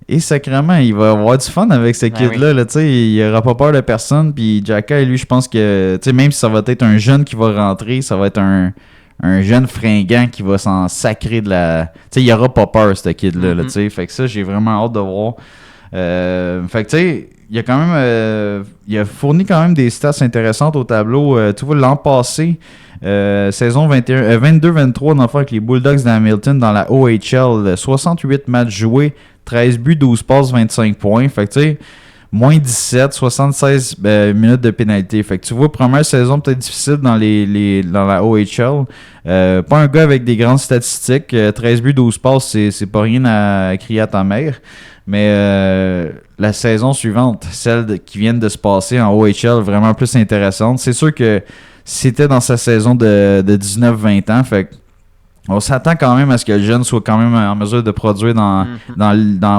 Speaker 1: et sacrément, il va avoir du fun avec ce kid-là. Là, il n'aura pas peur de personne. Puis Jacka, lui, je pense que même si ça va être un jeune qui va rentrer, ça va être un jeune fringant qui va s'en sacrer de la... il n'aura pas peur, ce kid-là. Là, fait que ça, j'ai vraiment hâte de voir. Fait que tu sais, il a quand même... il a fourni quand même des stats intéressantes au tableau. Tu vois, l'an passé... saison 22-23 dans le fond avec les Bulldogs d'Hamilton dans la OHL, 68 matchs joués, 13 buts, 12 passes, 25 points. Fait que tu sais, moins 17, 76 minutes de pénalité. Fait que tu vois, première saison peut-être difficile dans la OHL. Pas un gars avec des grandes statistiques. 13 buts, 12 passes, c'est pas rien à crier à ta mère. Mais la saison suivante, celle qui vient de se passer en OHL, vraiment plus intéressante. C'est sûr que c'était dans sa saison de 19-20 ans. Fait on s'attend quand même à ce que le jeune soit quand même en mesure de produire dans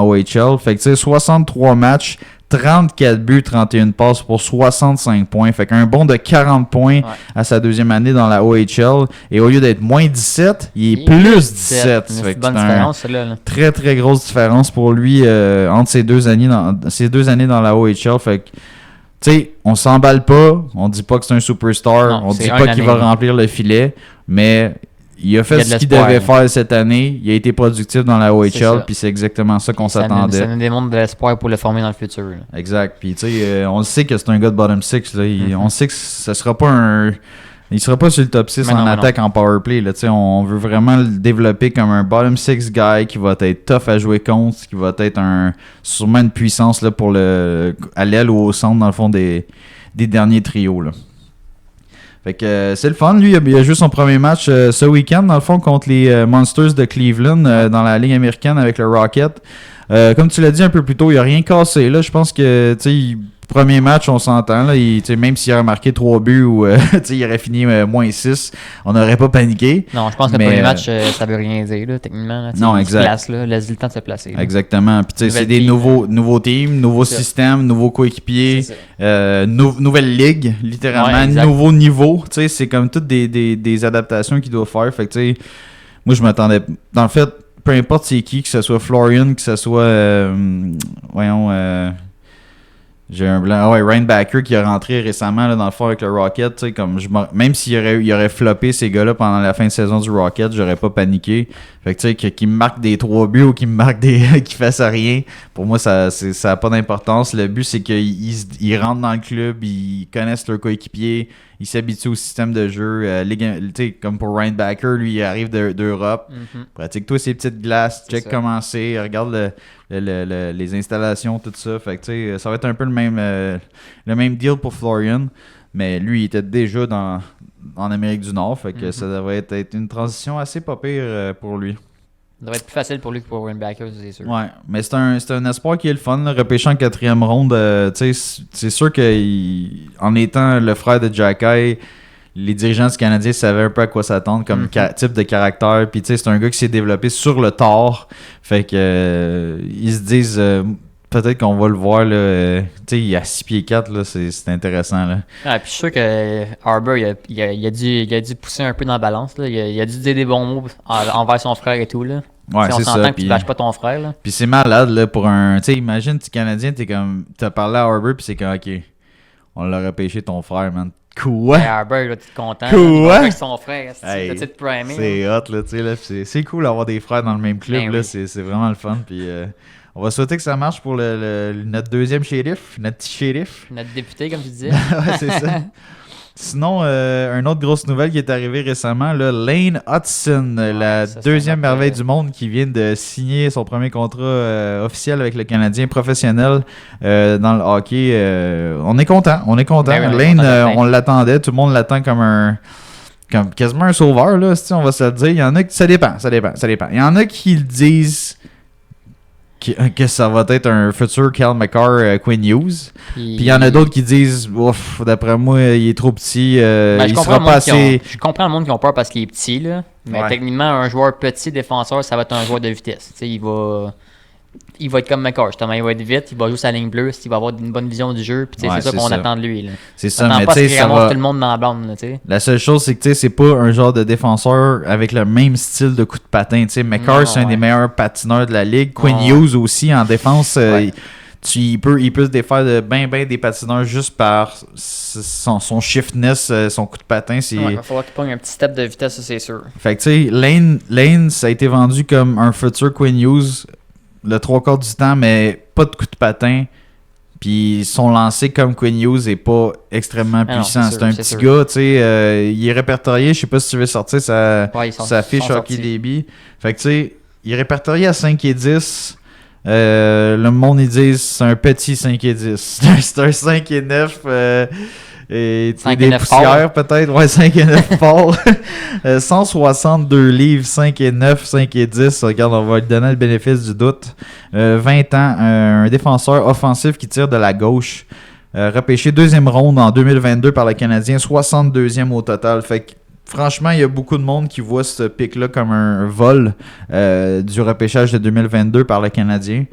Speaker 1: OHL. Fait que tu sais, 63 matchs, 34 buts, 31 passes pour 65 points. Fait qu'un bond de 40 points à sa 2e année dans la OHL. Et au lieu d'être moins 17, il est plus 17.
Speaker 2: C'est une bonne différence, là.
Speaker 1: Très, très grosse différence pour lui entre ces deux années dans la OHL. Fait que tu sais, on s'emballe pas, on dit pas que c'est un superstar, on dit pas qu'il va remplir le filet, mais il a fait ce qu'il devait faire cette année, il a été productif dans la OHL, puis c'est exactement ça qu'on s'attendait.
Speaker 2: Ça nous démontre de l'espoir pour le former dans le futur. Là.
Speaker 1: Exact, puis tu sais, on le sait que c'est un gars de bottom 6, là. On sait que ça sera pas il sera pas sur le top 6 en attaque, en powerplay. On veut vraiment le développer comme un bottom 6 guy qui va être tough à jouer contre, qui va être sûrement une puissance là, pour à l'aile ou au centre, dans le fond, des derniers trios. Là. Fait que c'est le fun. Lui, il a joué son premier match ce week-end, dans le fond, contre les Monsters de Cleveland dans la Ligue américaine avec le Rocket. Comme tu l'as dit un peu plus tôt, il n'a rien cassé. Là. Je pense que premier match, on s'entend. Là, même s'il aurait marqué 3 buts ou il aurait fini moins 6, on n'aurait pas paniqué.
Speaker 2: Non, je pense que le premier match, ça veut rien dire, là, techniquement. Là,
Speaker 1: non, exact.
Speaker 2: Place, là, laisse le temps de se placer. Là.
Speaker 1: Exactement. Puis c'est des nouveaux teams, nouveaux systèmes, nouveaux coéquipiers, nouvelle ligue, littéralement, nouveau niveau. C'est comme toutes des adaptations qu'il doit faire. Fait que moi, je m'attendais... Dans le fait, peu importe c'est qui, que ce soit Florian, que ce soit... j'ai un blanc. Ah ouais, Ryan Backer qui a rentré récemment là, dans le fort avec le Rocket. Comme même s'il aurait floppé ces gars-là pendant la fin de saison du Rocket, j'aurais pas paniqué. Fait que tu sais, qu'il me marque des 3 buts ou qu'il me marque qu'il fasse rien, pour moi, ça a pas d'importance. Le but, c'est qu'ils rentrent dans le club, ils connaissent leur coéquipier, il s'habitue au système de jeu. Comme pour Ryan Backer, lui, il arrive d'Europe. Pratique-toi ses petites glaces, check comment c'est, regarde les installations, tout ça. Fait que, ça va être un peu le même deal pour Florian. Mais lui, il était déjà en Amérique du Nord. Fait que ça devrait être une transition assez pas pire pour lui.
Speaker 2: Ça devrait être plus facile pour lui que pour Ryan Backer, c'est sûr.
Speaker 1: Ouais, mais c'est un espoir qui est le fun. Là, repêché en 4e ronde, c'est sûr qu'en étant le frère de Jacky, les dirigeants du Canadien savaient un peu à quoi s'attendre comme type de caractère. Puis c'est un gars qui s'est développé sur le tard. Fait que ils se disent peut-être qu'on va le voir là. Il a 6 pieds 4, là, c'est intéressant. Là.
Speaker 2: Ah, puis je suis sûr que Harbour il a dû pousser un peu dans la balance. Là. Il a dû dire des bons mots envers son frère et tout. Là.
Speaker 1: Ouais,
Speaker 2: on
Speaker 1: c'est
Speaker 2: s'entend
Speaker 1: ça.
Speaker 2: que tu bâches pas ton frère. Là.
Speaker 1: Puis c'est malade là, pour un. Tu sais, imagine, tu es Canadien, t'as parlé à Harbour, puis c'est comme, ok, on l'a repêché ton frère, man. Quoi?
Speaker 2: Harbour, là, tu es content.
Speaker 1: Quoi?
Speaker 2: Avec son frère, c'est primé.
Speaker 1: C'est hot, là, tu sais. Là, c'est cool d'avoir des frères dans le même club,
Speaker 2: Ben
Speaker 1: là.
Speaker 2: oui.
Speaker 1: C'est vraiment le fun. Puis on va souhaiter que ça marche pour notre deuxième shérif, notre petit shérif.
Speaker 2: Notre député, comme tu disais.
Speaker 1: Ouais, c'est ça. Sinon, une autre grosse nouvelle qui est arrivée récemment, là, Lane Hutson, la deuxième merveille du monde qui vient de signer son premier contrat officiel avec le Canadien professionnel dans le hockey. On est content.
Speaker 2: Ben oui,
Speaker 1: Lane, on l'attendait, tout le monde l'attend comme quasiment un sauveur, là, on va se le dire. Il y en a qui, ça dépend. Il y en a qui le disent que ça va être un futur Cal McCarr Quinn Hughes. Puis il y en a d'autres qui disent ouf, d'après moi, il est trop petit, il sera pas assez.
Speaker 2: Je comprends le monde qui ont peur parce qu'il est petit, là. Mais techniquement, un joueur petit défenseur, ça va être un joueur de vitesse. T'sais, il va être comme McCarr, justement. Il va être vite, il va jouer sa ligne bleue, il va avoir une bonne vision du jeu. Puis c'est ça qu'on attend de lui. Là.
Speaker 1: C'est ça, mais
Speaker 2: tu sais,
Speaker 1: ça va.
Speaker 2: Tout le monde dans la bande. Là,
Speaker 1: la seule chose, c'est que c'est pas un genre de défenseur avec le même style de coup de patin. McCarr, c'est un des meilleurs patineurs de la ligue. Quinn Hughes aussi en défense. Il peut se défaire de bien des patineurs juste par son shiftness, son coup de patin.
Speaker 2: Il va falloir qu'il pogne un petit step de vitesse, ça c'est sûr.
Speaker 1: Fait que tu sais, Lane, ça a été vendu comme un futur Quinn Hughes le 3/4 du temps, mais pas de coup de patin. Puis son lancer comme Quinn Hughes est pas extrêmement puissant. C'est un petit gars, tu sais, il est répertorié. Je sais pas si tu veux sortir sa fiche hockey débit. Fait que tu sais, il est répertorié à 5 et 10. Le monde, ils disent c'est un petit 5 et 10. C'est un 5 et 9. Et
Speaker 2: 5
Speaker 1: des
Speaker 2: et 9
Speaker 1: poussières peut-être. Ouais, 5 et 9 fort. 162 livres, 5 et 9, 5 et 10. Regarde, on va lui donner le bénéfice du doute. 20 ans, un défenseur offensif qui tire de la gauche. Repêché 2e ronde en 2022 par le Canadien, 62e au total. Fait que franchement, il y a beaucoup de monde qui voit ce pic-là comme un vol du repêchage de 2022 par le Canadien.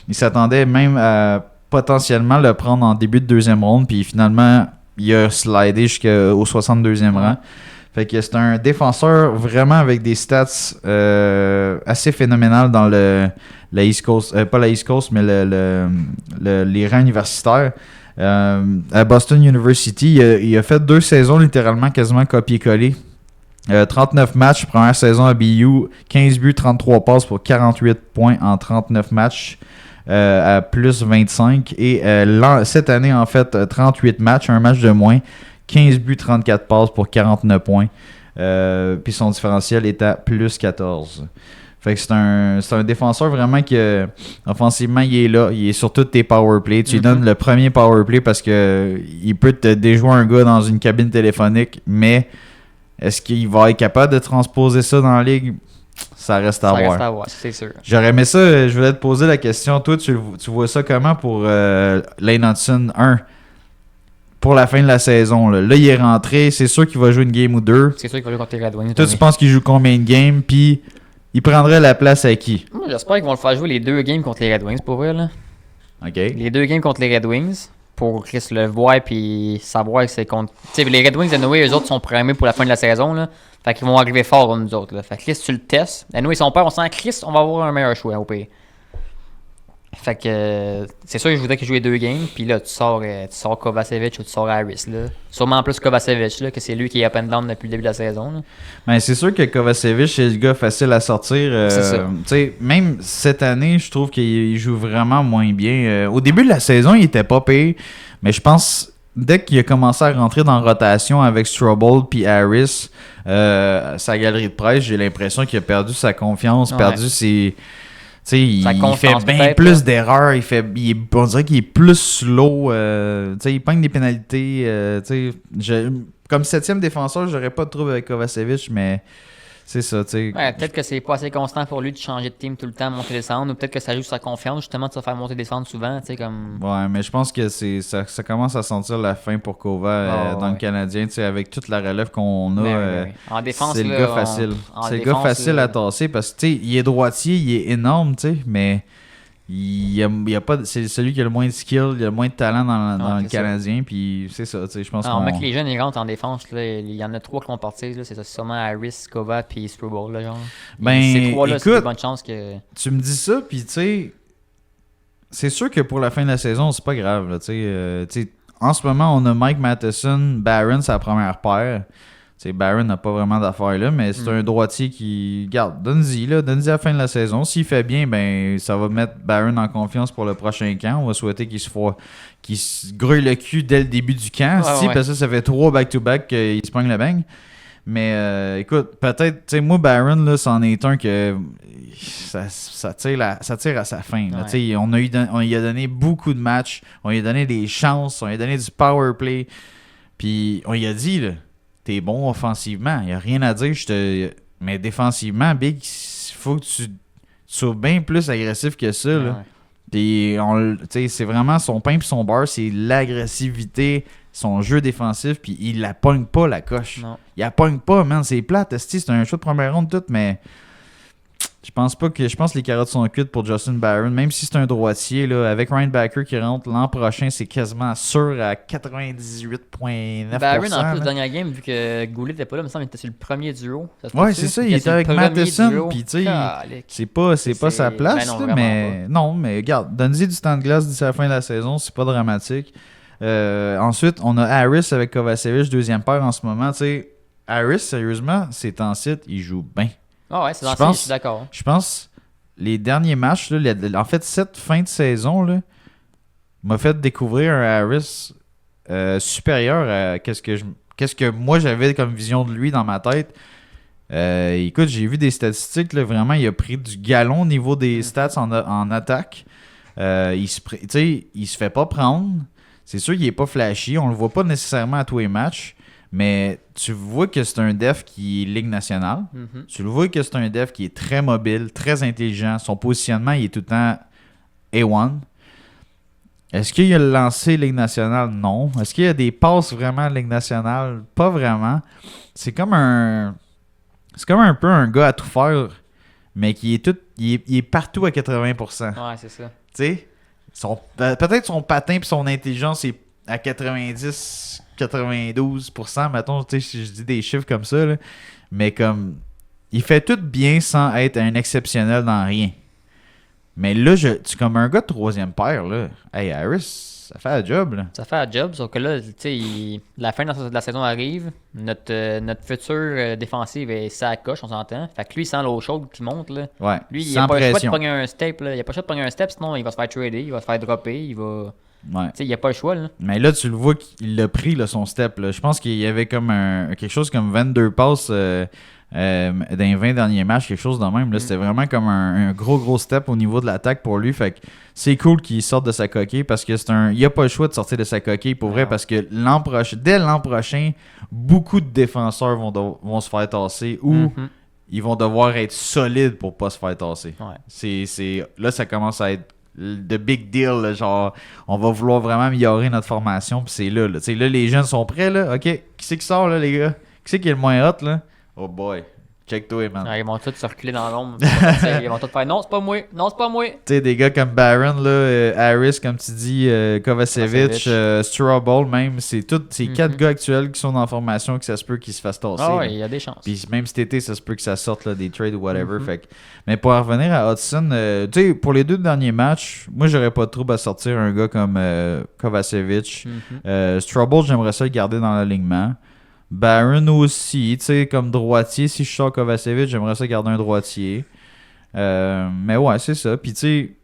Speaker 1: Il s'attendait même à potentiellement le prendre en début de 2e ronde, puis finalement, il a slidé jusqu'au 62e rang. Fait que c'est un défenseur vraiment avec des stats assez phénoménales dans la East Coast, pas la East Coast, mais les rangs universitaires. À Boston University, il a fait 2 saisons littéralement quasiment copier-coller. 39 matchs, première saison à BU, 15 buts, 33 passes pour 48 points en 39 matchs à plus 25. Et cette année, en fait, 38 matchs, un match de moins, 15 buts, 34 passes pour 49 points. Puis son différentiel est à plus 14. Fait que c'est un défenseur vraiment que offensivement il est là, il est sur tous tes powerplays. Tu lui donnes le premier powerplay parce que il peut te déjouer un gars dans une cabine téléphonique, mais est-ce qu'il va être capable de transposer ça dans la ligue? Ça reste à voir. Ça
Speaker 2: reste à voir, c'est sûr.
Speaker 1: J'aurais aimé ça, je voulais te poser la question. Toi, tu vois ça comment pour Lane Hutson 1 pour la fin de la saison? Là, il est rentré, c'est sûr qu'il va jouer une game ou 2.
Speaker 2: C'est sûr qu'il va jouer contre les Red Wings.
Speaker 1: Toi, tu penses qu'il joue combien de games? Puis il prendrait la place à qui?
Speaker 2: Moi, j'espère qu'ils vont le faire jouer les 2 games contre les Red Wings pour vrai. Là.
Speaker 1: OK.
Speaker 2: Les 2 games contre les Red Wings pour Chris le voir puis savoir que c'est contre. Tu sais, les Red Wings, anyway, eux autres sont programmés pour la fin de la saison. Là. Fait qu'ils vont arriver fort contre nous autres. Là. Fait que Chris, tu le testes. Anyway, ils sont peur, on sent Chris, on va avoir un meilleur choix au pays. Fait que c'est sûr que je voudrais qu'il joue les 2 games. Puis là, tu sors Kovacevic ou tu sors Harris. Là. Sûrement plus Kovacevic, là, que c'est lui qui est up and down depuis le début de la saison. Là.
Speaker 1: Ben, c'est sûr que Kovacevic, c'est le gars facile à sortir.
Speaker 2: C'est ça.
Speaker 1: Même cette année, je trouve qu'il joue vraiment moins bien. Au début de la saison, il était pas pire. Mais je pense dès qu'il a commencé à rentrer dans la rotation avec Strobel puis Harris, sa galerie de presse, j'ai l'impression qu'il a perdu sa confiance, perdu ses... Tu sais, il fait bien plus d'erreurs, on dirait qu'il est plus slow, tu sais, il pogne des pénalités, tu sais, comme 7e défenseur, j'aurais pas de trouble avec Kovacevic, mais c'est ça, tu sais.
Speaker 2: Ouais, peut-être que c'est pas assez constant pour lui de changer de team tout le temps, monter descendre, ou peut-être que ça joue sur sa confiance, justement, de se faire monter descendre souvent, tu sais, comme...
Speaker 1: Ouais, mais je pense que ça commence à sentir la fin pour Kova dans le Canadien, tu sais, avec toute la relève qu'on a.
Speaker 2: En défense,
Speaker 1: c'est le gars facile. C'est le gars facile à tasser parce que, tu sais, il est droitier, il est énorme, tu sais, mais il y a pas, c'est celui qui a le moins de skill, il a le moins de talent dans le Canadien, puis c'est ça, tu sais, je pense qu'on...
Speaker 2: mec, les jeunes, ils rentrent en défense, là, il y en a 3 qui vont partir, là, c'est sûrement Harris, Kova, puis Struble, là, genre. Ces 3-là, c'est de bonnes chances que...
Speaker 1: Tu me dis ça, puis tu sais, c'est sûr que pour la fin de la saison, c'est pas grave, là, tu sais, en ce moment, on a Mike Matheson, Barron, sa première paire. Barron n'a pas vraiment d'affaires là, mais c'est un droitier qui... Garde, donne-y à la fin de la saison. S'il fait bien, ben ça va mettre Barron en confiance pour le prochain camp. On va souhaiter qu'il se grouille le cul dès le début du camp. Parce que ça fait 3 back-to-back qu'il se pogne le bang. Mais écoute, peut-être, tu sais, moi, Barron, là, c'en est un que ça tire à sa fin. Là. Ouais. On lui a donné beaucoup de matchs, on lui a donné des chances, on lui a donné du power play. Puis on lui a dit, là, t'es bon offensivement, il n'y a rien à dire. Mais défensivement, Big, il faut que tu sois bien plus agressif que ça. Là. Puis, c'est vraiment son pain et son beurre, c'est l'agressivité, son jeu défensif, puis il la pogne pas, la coche.
Speaker 2: Non.
Speaker 1: Il la pogne pas, man, c'est plate. C'est un choix de première ronde, tout, mais je pense que les carottes sont cuites pour Justin Barron, même si c'est un droitier, là, avec Ryan Backer qui rentre l'an prochain, c'est quasiment sûr à 98,9%.
Speaker 2: Barron, en plus, dernière game, vu que Goulet n'était pas là, il me semble qu'il était sur le premier duo.
Speaker 1: Ouais, c'est ça, il était avec Matheson, puis tu sais, c'est pas sa place, ben non, mais non, mais regarde, donne-y du temps de glace d'ici la fin de la saison, c'est pas dramatique. Ensuite, on a Harris avec Kovacevic, deuxième paire en ce moment. Tu sais, Harris, sérieusement, c'est en site, il joue bien.
Speaker 2: Ah ouais, c'est dans je suis d'accord.
Speaker 1: Je pense les derniers matchs, là, en fait, cette fin de saison là, m'a fait découvrir un Harris supérieur à qu'est-ce que moi j'avais comme vision de lui dans ma tête. Écoute, j'ai vu des statistiques, là, vraiment, il a pris du galon au niveau des stats en attaque. Il se fait pas prendre. C'est sûr qu'il est pas flashy, on le voit pas nécessairement à tous les matchs. Mais tu vois que c'est un def qui est Ligue nationale. Mm-hmm. Tu le vois que c'est un def qui est très mobile, très intelligent. Son positionnement, il est tout le temps A1. Est-ce qu'il a lancé Ligue nationale? Non. Est-ce qu'il y a des passes vraiment à Ligue nationale? Pas vraiment. C'est comme un peu un gars à tout faire, mais qui est il est partout à 80%.
Speaker 2: Ouais, c'est ça.
Speaker 1: Tu sais, peut-être son patin et son intelligence est à 92%, mettons, tu sais, si je dis des chiffres comme ça, là, mais comme, il fait tout bien sans être un exceptionnel dans rien. Mais là, tu comme un gars de troisième paire, là, hey, Harris, ça fait la job, là.
Speaker 2: Ça fait la job, sauf que là, tu sais, la fin de la saison arrive, notre futur défensif est sa coche, on s'entend. Fait que lui, il sent l'eau chaude qui monte, là.
Speaker 1: Ouais,
Speaker 2: lui, il n'a pas le choix de pogner un step, là. Il n'a pas le choix de pogner un step, sinon il va se faire trader, il va se faire dropper, il va...
Speaker 1: Ouais.
Speaker 2: Il n'y a pas le choix. Là.
Speaker 1: Mais là, tu le vois qu'il l'a pris, là, son step. Là. Je pense qu'il y avait comme quelque chose comme 22 passes dans les 20 derniers matchs, quelque chose de même. Là. C'était vraiment comme un gros step au niveau de l'attaque pour lui. Fait que c'est cool qu'il sorte de sa coquille parce que il n'y a pas le choix de sortir de sa coquille pour vrai parce que dès l'an prochain, beaucoup de défenseurs vont se faire tasser ou ils vont devoir être solides pour pas se faire tasser. Ouais. Là, ça commence à être the big deal, là, genre on va vouloir vraiment améliorer notre formation, puis c'est là. Là, les jeunes sont prêts, là. OK, qui c'est qui sort, là, les gars? Qui c'est qui est le moins hot, là? Oh boy. Check-toi, man.
Speaker 2: Ouais, ils vont tous circuler dans l'ombre. Ils vont tous faire non, c'est pas moi. Non, c'est pas moi. Tu
Speaker 1: sais, des gars comme Barron, là, Harris, comme tu dis, Kovacevic, Strobel, même, c'est 4 gars actuels qui sont en formation que ça se peut qu'ils se fassent tasser.
Speaker 2: Ah ouais, il y a des chances.
Speaker 1: Puis même cet été, ça se peut que ça sorte là, des trades ou whatever. Fait que, mais pour en revenir à Hudson, tu sais, pour les 2 derniers matchs, moi, j'aurais pas de trouble à sortir un gars comme Kovacevic. Strobel, j'aimerais ça le garder dans l'alignement. Barron aussi, tu sais, comme droitier, si je sors Kovacevic, j'aimerais ça garder un droitier. Mais ouais, c'est ça. Puis tu sais,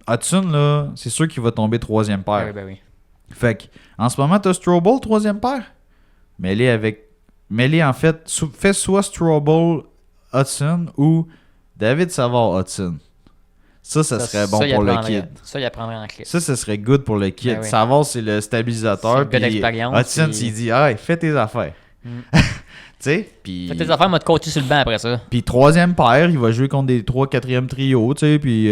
Speaker 1: Hudson, là, c'est sûr qu'il va tomber 3e paire.
Speaker 2: Oui, ben oui.
Speaker 1: Fait que, en ce moment, t'as Strobel, troisième paire. Mêlé en fait, fais soit Strobel Hudson ou David Savard Hudson. Ça serait bon pour le kid.
Speaker 2: Ça, il apprendrait en clip.
Speaker 1: Ça serait good pour le kid.
Speaker 2: Ben oui.
Speaker 1: Savard, c'est le stabilisateur.
Speaker 2: C'est le gars d'expérience,
Speaker 1: Hudson,
Speaker 2: puis-
Speaker 1: il dit, fais tes affaires. Tu sais, puis...
Speaker 2: Fais tes affaires, moi, te coacher sur le banc après ça.
Speaker 1: Puis troisième paire, il va jouer contre des 3 4e trios, tu sais, puis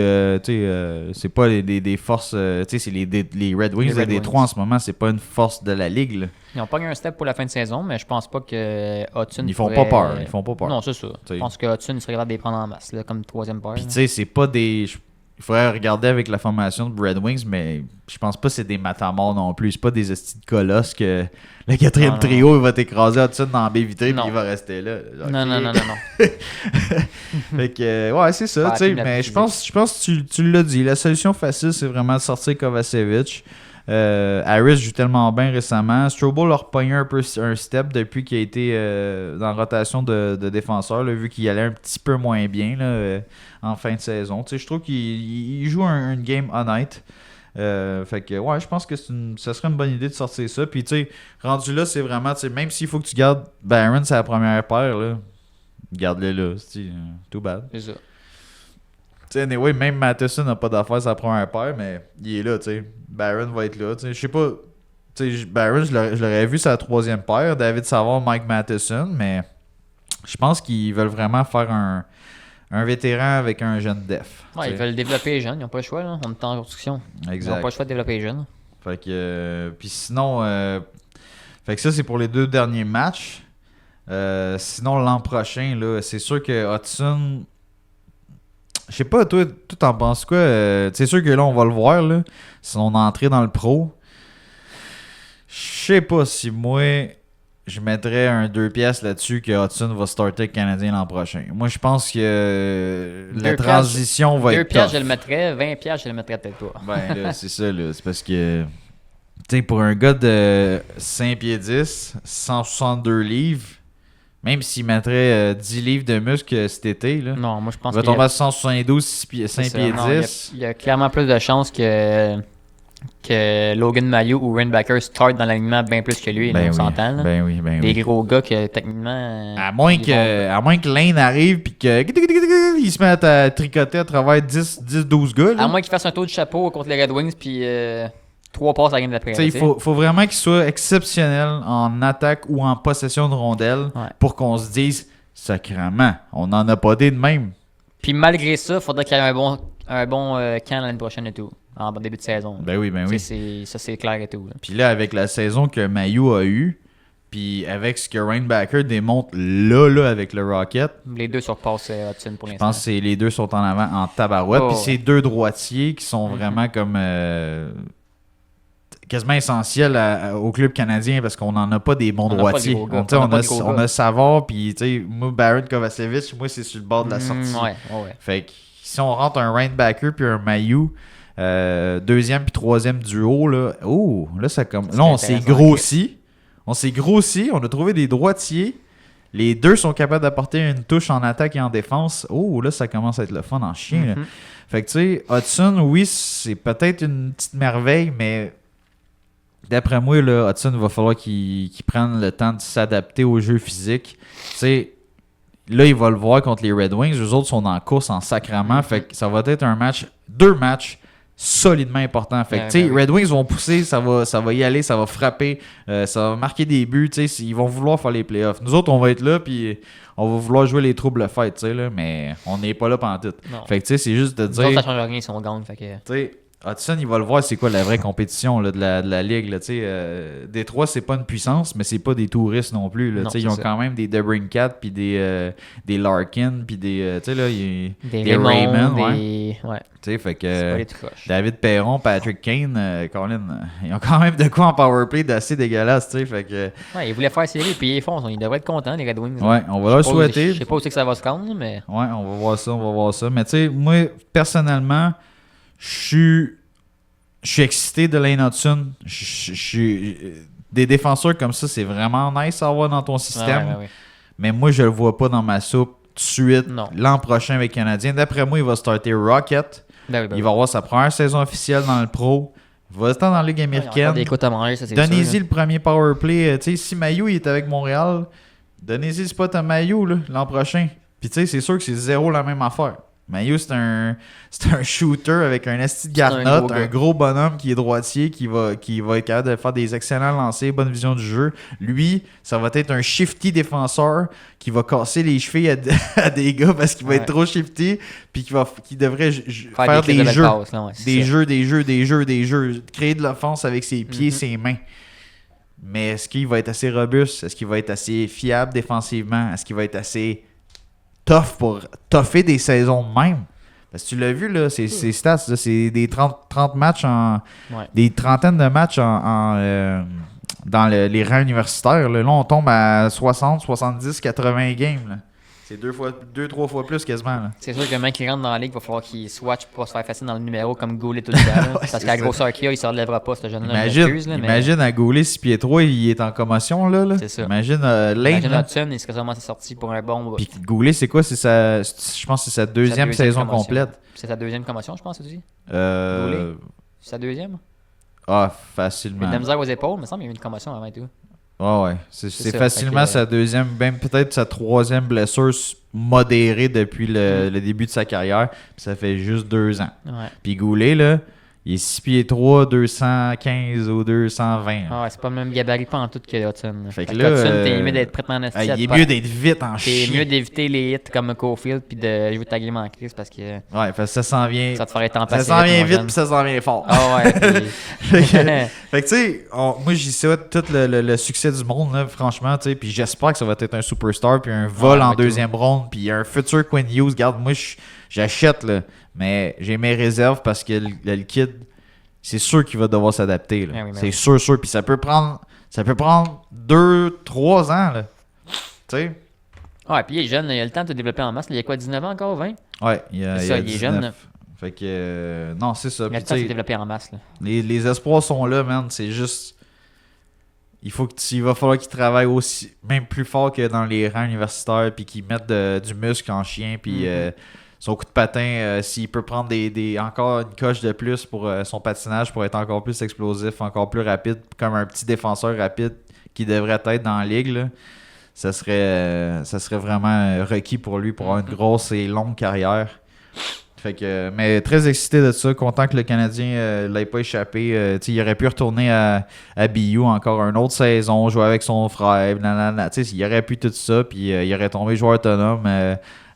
Speaker 1: c'est pas des forces, tu sais, c'est les Red Wings,
Speaker 2: Les Red
Speaker 1: des
Speaker 2: Wings.
Speaker 1: 3 en ce moment, c'est pas une force de la ligue, là.
Speaker 2: Ils ont pas eu un step pour la fin de saison, mais je pense pas que Hudson
Speaker 1: Ils font
Speaker 2: pourrait-
Speaker 1: pas peur.
Speaker 2: Non, c'est ça.
Speaker 1: T'sais.
Speaker 2: Je pense que Hudson serait capable de les prendre en masse, là, comme troisième paire.
Speaker 1: Puis
Speaker 2: là.
Speaker 1: tu sais, c'est pas des... Il faudrait regarder avec la formation de Red Wings, mais je pense pas que c'est des matamors non plus. C'est pas des hosties de colosses que le 4e
Speaker 2: Non,
Speaker 1: trio, il va t'écraser Hudson dans la baie vitrée puis
Speaker 2: Non.
Speaker 1: il va rester là. Ok.
Speaker 2: Non.
Speaker 1: Fait que, ouais, c'est ça,
Speaker 2: Pas
Speaker 1: tu sais,
Speaker 2: la
Speaker 1: mais
Speaker 2: physique.
Speaker 1: je pense que tu l'as dit. La solution facile, c'est vraiment de sortir Kovacevic. Harris joue tellement bien récemment. Strobel a repogné un peu un step depuis qu'il a été dans la rotation de défenseur, là, vu qu'il allait un petit peu moins bien là, en fin de saison. Tu sais, je trouve qu'il joue une game honnête. Fait que, ouais, je pense que ça serait une bonne idée de sortir ça. Puis, tu sais, rendu là, c'est vraiment, tu sais, même s'il faut que tu gardes Barron, c'est la première paire, là. Garde-le là, c'est too bad.
Speaker 2: C'est ça.
Speaker 1: Tu sais, anyway, même Matheson n'a pas d'affaires sa première paire, mais il est là, tu sais. Barron va être là, tu sais. Je sais pas, tu sais, Barron, je l'aurais vu sa troisième paire. David Savard, Mike Matheson, mais je pense qu'ils veulent vraiment faire un vétéran avec un jeune def.
Speaker 2: Ouais,
Speaker 1: tu
Speaker 2: ils
Speaker 1: sais.
Speaker 2: veulent développer les jeunes. Ils n'ont pas le choix, là. On est en construction. Ils n'ont
Speaker 1: Exact.
Speaker 2: pas le choix de développer les jeunes.
Speaker 1: Fait que, puis sinon, fait que ça, c'est pour les 2 derniers matchs. Sinon, l'an prochain, là, c'est sûr que Hudson... Je sais pas, toi t'en penses quoi? C'est sûr que là, on va le voir, là. Son entrée dans le pro. Je sais pas si moi, je mettrais un 2 piastres là-dessus que Hudson va starter avec le Canadien l'an prochain. Moi, je pense que la
Speaker 2: 2
Speaker 1: transition va
Speaker 2: 2
Speaker 1: être
Speaker 2: piastres,
Speaker 1: tough.
Speaker 2: je le mettrais. 20 piastres, je le mettrais peut-être pas.
Speaker 1: Ben là, c'est ça, là. C'est parce que, tu sais, pour un gars de 5 pieds 10, 162 livres, même s'il mettrait 10 livres de muscle cet été, là,
Speaker 2: Non, moi, je pense
Speaker 1: il va
Speaker 2: qu'il y a-
Speaker 1: tomber à 172, 5
Speaker 2: c'est ça.
Speaker 1: pieds
Speaker 2: Non, il y a-
Speaker 1: 10.
Speaker 2: il y a clairement plus de chances que Logan Mailloux ou Rainbacker start dans l'alignement bien plus que lui. là, on s'entend. Là.
Speaker 1: Ben oui.
Speaker 2: Des gros gars que techniquement.
Speaker 1: À moins
Speaker 2: ils vont-
Speaker 1: à moins que Lane arrive puis que il se met à tricoter à travers 10-12 gars. là.
Speaker 2: À moins qu'il fasse un tour de chapeau contre les Red Wings puis 3 passes à la game d'après.
Speaker 1: Tu sais, il
Speaker 2: là, tu sais.
Speaker 1: faut vraiment qu'il soit exceptionnel en attaque ou en possession de rondelles
Speaker 2: Ouais.
Speaker 1: pour qu'on se dise sacrément, on n'en a pas des de même.
Speaker 2: Puis malgré ça, il faudrait qu'il y ait un bon camp l'année prochaine et tout. En début de saison.
Speaker 1: Ben oui.
Speaker 2: Tu sais, ça, c'est clair et tout. là.
Speaker 1: Puis là, avec la saison que Mailloux a eue, puis avec ce que Rainbacker démontre là avec le Rocket,
Speaker 2: Les deux surpassent Hudson pour
Speaker 1: je
Speaker 2: l'instant.
Speaker 1: pense que les deux sont en avant en tabarouette.
Speaker 2: Oh,
Speaker 1: Puis
Speaker 2: ouais.
Speaker 1: c'est 2 droitiers qui sont vraiment comme quasiment essentiels au club canadien parce qu'on n'en a pas des bons
Speaker 2: On n'a pas
Speaker 1: droitiers.
Speaker 2: des gros gars.
Speaker 1: Tu sais,
Speaker 2: On n'a
Speaker 1: on
Speaker 2: pas
Speaker 1: a,
Speaker 2: des gros
Speaker 1: on
Speaker 2: gars.
Speaker 1: a Savard, puis tu sais, moi, Barron Kovacevic, moi, c'est sur le bord de la sortie.
Speaker 2: Ouais.
Speaker 1: Fait que si on rentre un Rainbacker puis un Mailloux, deuxième puis troisième duo, là, ça comme.
Speaker 2: C'est
Speaker 1: Là, on s'est
Speaker 2: intéressant.
Speaker 1: grossi. On a trouvé des droitiers. Les deux sont capables d'apporter une touche en attaque et en défense. Oh, là, ça commence à être le fun en chien. là.
Speaker 2: Mhm.
Speaker 1: Fait que, tu sais, Hudson, oui, c'est peut-être une petite merveille, mais d'après moi, là, Hudson, il va falloir qu'il prenne le temps de s'adapter au jeu physique. Tu sais, là, il va le voir contre les Red Wings. Eux autres sont en course en sacrament. Fait que ça va être deux matchs solidement importants. Fait que,
Speaker 2: Ouais,
Speaker 1: tu sais,
Speaker 2: ben oui.
Speaker 1: Red Wings vont pousser, ça va y aller, ça va frapper, ça va marquer des buts. Tu sais, ils vont vouloir faire les playoffs. Nous autres, on va être là, puis on va vouloir jouer les troubles fêtes, tu sais, là, mais on n'est pas là pendant tout.
Speaker 2: Non.
Speaker 1: Fait que, tu sais, c'est juste de
Speaker 2: Nous autres,
Speaker 1: dire.
Speaker 2: ça change rien si on gagne. Fait que...
Speaker 1: Tu sais, Hudson, il va le voir, c'est quoi la vraie compétition là, de la ligue. Là, tu sais, Détroit, c'est pas une puissance, mais c'est pas des touristes non plus. Là,
Speaker 2: Non,
Speaker 1: tu sais, ils
Speaker 2: c'est
Speaker 1: ont
Speaker 2: ça.
Speaker 1: quand même des DeBrincat, puis des Larkin, puis des. Tu sais, là,
Speaker 2: Des
Speaker 1: Raymond,
Speaker 2: Raymond,
Speaker 1: ouais.
Speaker 2: Ouais,
Speaker 1: Tu sais, fait
Speaker 2: c'est pas
Speaker 1: que
Speaker 2: les tout croches.
Speaker 1: David Perron, Patrick Kane, Colin, ils ont quand même de quoi en powerplay d'assez dégueulasse. Tu sais, fait que.
Speaker 2: Ouais, ils voulaient faire série, puis ils font. Ils devraient être contents, les Red Wings.
Speaker 1: Ouais, on va leur
Speaker 2: Je sais pas où-
Speaker 1: souhaiter.
Speaker 2: Je sais pas où c'est que ça va se rendre, mais.
Speaker 1: Ouais, on va voir ça. Mais tu sais, moi, personnellement, je suis excité de Lane Hudson. Des défenseurs comme ça, c'est vraiment nice à avoir dans ton système.
Speaker 2: Ouais.
Speaker 1: Mais moi, je le vois pas dans ma soupe tout de suite
Speaker 2: Non.
Speaker 1: l'an prochain avec le Canadien. D'après moi, il va starter Rocket.
Speaker 2: Ben oui, ben
Speaker 1: Il
Speaker 2: oui.
Speaker 1: va avoir sa première saison officielle dans le pro. Va-t'en dans la Ligue
Speaker 2: Il y a
Speaker 1: américaine.
Speaker 2: encore des côtes à manger, ça c'est
Speaker 1: Donnez-y
Speaker 2: sûr.
Speaker 1: le premier power play. Tu sais, si Mailloux il est avec Montréal, donnez-y le spot à Mailloux là, l'an prochain. Puis tu sais, c'est sûr que c'est zéro la même affaire. Mailloux, c'est un shooter avec un esti de garnotte, un gros bonhomme qui est droitier, qui va être capable de faire des excellents lancers, bonne vision du jeu. Lui, ça va être un shifty défenseur qui va casser les chevilles à des gars parce qu'il va être trop shifty, puis qui devrait faire des jeux, passes, là, des jeux, créer de l'offense avec ses pieds, ses mains. Mais est-ce qu'il va être assez robuste? Est-ce qu'il va être assez fiable défensivement? Est-ce qu'il va être assez tough pour toffer des saisons de même? Parce que tu l'as vu, là, ces stats, là, c'est des 30 matchs des trentaines de matchs dans les rangs universitaires. Là, on tombe à 60, 70, 80 games. Là. C'est 2-3 fois plus quasiment. Là.
Speaker 2: C'est sûr que le mec qui rentre dans la ligue, il va falloir qu'il swatch pour pas se faire facile dans le numéro comme Goulet tout le temps. Parce qu'à la grosseur qu'il a, il ne se relèvera pas, ce jeune-là.
Speaker 1: Imagine à Goulet 6 pieds 3, il est en commotion. Là.
Speaker 2: C'est ça.
Speaker 1: Imagine Lane.
Speaker 2: Hudson, il serait sûrement sorti pour un bon bout.
Speaker 1: Puis Goulet, c'est quoi? Je pense que c'est sa deuxième saison complète.
Speaker 2: C'est sa deuxième commotion, je pense aussi.
Speaker 1: Goulet?
Speaker 2: C'est sa deuxième?
Speaker 1: Ah, facilement.
Speaker 2: Il a de la misère aux épaules, il me semble qu'il y a eu une commotion avant et tout.
Speaker 1: Ouais. C'est facilement sa deuxième, même peut-être sa troisième blessure modérée depuis le début de sa carrière. Puis ça fait juste 2 ans.
Speaker 2: Ouais.
Speaker 1: Puis Goulet, là, il est 6 pieds 3, 215 ou 220.
Speaker 2: Ah ouais, c'est pas le même gabarit pas en tout que Hudson.
Speaker 1: Fait que là,
Speaker 2: Hudson, t'es mieux d'être prêtement en
Speaker 1: il est mieux d'être vite en chien.
Speaker 2: T'es mieux d'éviter les hits comme Caulfield puis de jouer ta game en crise parce que...
Speaker 1: Ouais, parce que ça s'en vient...
Speaker 2: Ça te ferait temps passer.
Speaker 1: Ça s'en vient vite puis ça s'en vient fort.
Speaker 2: Ah ouais.
Speaker 1: Fait que tu sais, moi j'y souhaite tout le succès du monde, là, franchement, tu sais, puis j'espère que ça va être un superstar puis un vol en deuxième ronde puis un futur Quinn Hughes. Regarde, moi j'achète, là, mais j'ai mes réserves parce que le kid... C'est sûr qu'il va devoir s'adapter. Là. C'est sûr. Puis ça peut prendre 2-3 ans. Là. Tu sais?
Speaker 2: Ouais, puis il est jeune. Il a le temps de se développer en masse. Il y a quoi, 19 ans encore, 20?
Speaker 1: Ouais, il
Speaker 2: est jeune.
Speaker 1: Fait que... non, c'est ça.
Speaker 2: Il a le temps de se développer en masse. Là.
Speaker 1: Les espoirs sont là, man. C'est juste... Il va falloir qu'il travaille aussi, même plus fort que dans les rangs universitaires, puis qu'il mette du muscle en chien, puis... son coup de patin, s'il peut prendre encore une coche de plus pour son patinage pour être encore plus explosif, encore plus rapide, comme un petit défenseur rapide qui devrait être dans la ligue, là, ça serait vraiment requis pour lui pour avoir une grosse et longue carrière. Fait que, mais très excité de ça, content que le Canadien l'ait pas échappé. Il aurait pu retourner à BU encore une autre saison, jouer avec son frère, il aurait pu tout ça, puis il aurait tombé joueur autonome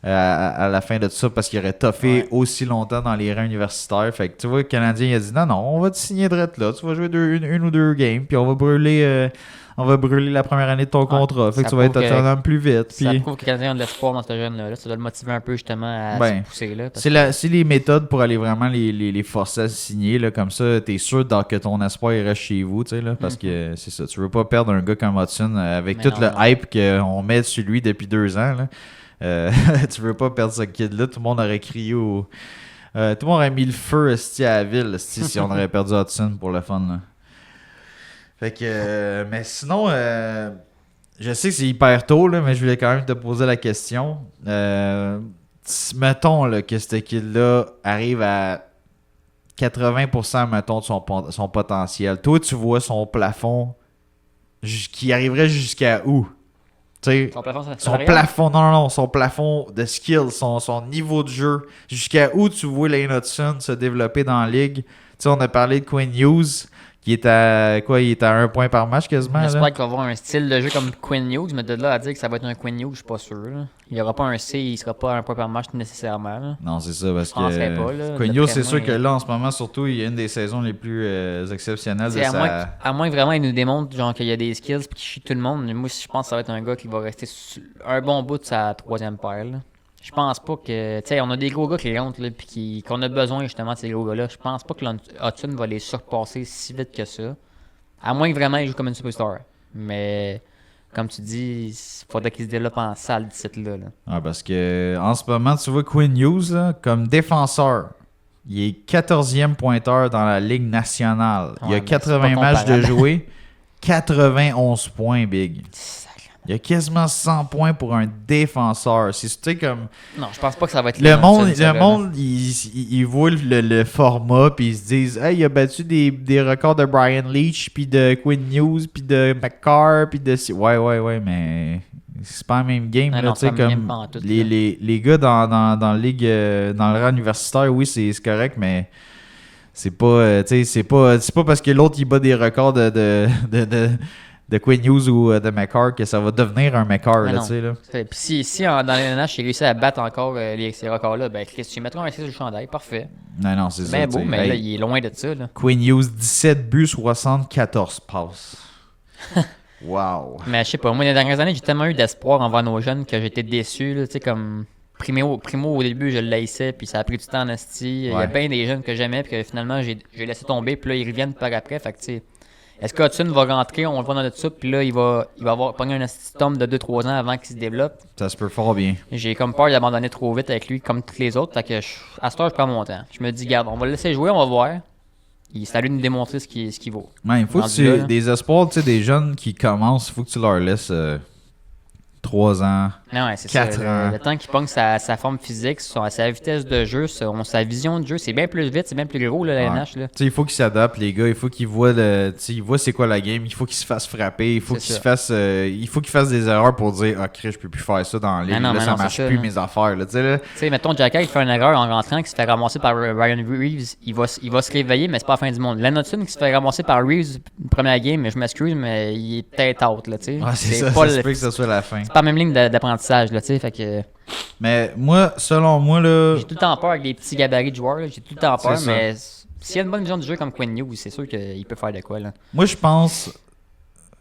Speaker 1: à la fin de tout ça parce qu'il aurait toffé aussi longtemps dans les rangs universitaires. Fait que tu vois, le Canadien il a dit non, on va te signer direct là, tu vas jouer une ou deux games, puis on va brûler la première année de ton contrat. Fait que tu vas être autonome plus vite.
Speaker 2: Ça prouve que le Canadien a de l'espoir dans ce jeune-là. Ça doit le motiver un peu justement à se pousser. Là,
Speaker 1: c'est les méthodes pour aller vraiment les forcer à signer. Là, comme ça, t'es sûr que ton espoir il reste chez vous. Là, parce que c'est ça. Tu veux pas perdre un gars comme Hudson avec le hype qu'on met sur lui depuis 2 ans. Là. Tu veux pas perdre ce kid-là. Tout le monde aurait crié tout le monde aurait mis le feu à la ville si on aurait perdu Hudson pour le fun. Là. Fait que, mais sinon, je sais que c'est hyper tôt, là, mais je voulais quand même te poser la question. Mettons là, que ce kid-là arrive à 80%, mettons, de son potentiel. Toi, tu vois son plafond qui arriverait jusqu'à où? T'sais, son plafond de skill, son niveau de jeu, jusqu'à où tu vois Lane Hudson se développer dans la ligue. T'sais, on a parlé de Quinn Hughes qui est à quoi? Il est à 1 point par match quasiment.
Speaker 2: J'espère qu'il va avoir un style de jeu comme Quinn Hughes, mais de là à dire que ça va être un Quinn Hughes, je suis pas sûr. Là. Il n'y aura pas un C, il sera pas à 1 point par match nécessairement. Là.
Speaker 1: Non, c'est ça, parce que Quinn Hughes, c'est sûr que là, en ce moment, surtout, il y a une des saisons les plus exceptionnelles de
Speaker 2: à moins que vraiment il nous démontre genre, qu'il y a des skills et qu'il chie tout le monde. Moi, je pense que ça va être un gars qui va rester un bon bout de sa 3e paire. Là. Je pense pas que... Tu sais, on a des gros gars qui rentrent là, puis qu'on a besoin justement de ces gros gars-là. Je pense pas que Hudson va les surpasser si vite que ça. À moins que vraiment il joue comme une superstar. Mais comme tu dis, il faudrait qu'il se développe en salle d'ici là.
Speaker 1: Ah, parce que en ce moment, tu vois Quinn Hughes, là, comme défenseur, il est 14e pointeur dans la Ligue nationale. Il a 80 matchs de jouer, 91 points, Big. Il y a quasiment 100 points pour un défenseur. C'est, tu sais, comme...
Speaker 2: Non, je pense pas que ça va être
Speaker 1: Le monde, il voit le format, puis ils se disent « Hey, il a battu des records de Brian Leach, puis de Quinn Hughes, puis de McCarr, puis de... » Ouais, mais... C'est pas la même game, là, tu sais, comme les gars dans la ligue, dans le rang universitaire, oui, c'est correct, mais c'est pas, tu sais, c'est pas parce que l'autre, il bat des records de Quinn Hughes ou de McCarr que ça va devenir un McCarr, là, tu sais, là.
Speaker 2: Puis si dans les NH, il réussit à battre encore ces records-là, ben Chris, tu mettras un 6 du chandail, parfait.
Speaker 1: Non, c'est ça.
Speaker 2: Ben beau, mais là, il est loin de ça, là.
Speaker 1: Quinn Hughes, 17 buts, 74 passes. Wow!
Speaker 2: Mais je sais pas, moi, les dernières années, j'ai tellement eu d'espoir envers nos jeunes que j'étais déçu, là, tu sais, comme... Primo, au début, je le laissais, puis ça a pris du temps en esti. Il y a bien des jeunes que j'aimais, puis que finalement, j'ai laissé tomber, puis là, ils reviennent par après, fait que, tu sais... Est-ce que Hudson va rentrer, on le voit dans notre soupe, puis là, il va avoir pogné un esti tombe de 2-3 ans avant qu'il se développe?
Speaker 1: Ça se peut fort bien.
Speaker 2: J'ai comme peur d'abandonner trop vite avec lui, comme tous les autres, fait que à cette heure, je prends mon temps. Je me dis, garde, on va le laisser jouer, on va voir. C'est à lui de nous démontrer ce qu'il vaut.
Speaker 1: Ouais, il faut que des espoirs, tu sais, des jeunes qui commencent, il faut que tu leur laisses 3 ans,
Speaker 2: Non, ouais, c'est
Speaker 1: 4
Speaker 2: ça.
Speaker 1: ans.
Speaker 2: Le temps qu'il pogne sa forme physique, sa vitesse de jeu, sa vision de jeu, c'est bien plus vite, c'est bien plus gros, là, la NH. Là.
Speaker 1: Il faut qu'ils s'adaptent, les gars. Il faut qu'ils voient c'est quoi la game. Il faut qu'ils se fassent frapper. Il faut qu'ils fassent des erreurs pour dire « Ah, Chris, je peux plus faire ça dans la ligue. Là, ça marche plus, mes affaires. » Tu sais,
Speaker 2: mettons, Jacky, il fait une erreur en rentrant, qui se fait ramasser par Ryan Reeves. Il va se réveiller, mais c'est pas la fin du monde. Lennon Hudson qui se fait ramasser par Reeves une première game, mais je m'excuse, mais il est peut-être out, là, tu sais.
Speaker 1: Ouais, c'est ça, ça se peut que ça soit la fin.
Speaker 2: C'est pas la même ligne d'apprentissage, là, tu sais, fait que...
Speaker 1: Mais moi, selon moi, là...
Speaker 2: J'ai tout le temps peur avec les petits gabarits de joueurs, là. J'ai tout le temps peur, mais s'il y a une bonne vision du jeu comme Quinn Hughes, c'est sûr qu'il peut faire de quoi, là.
Speaker 1: Moi, je pense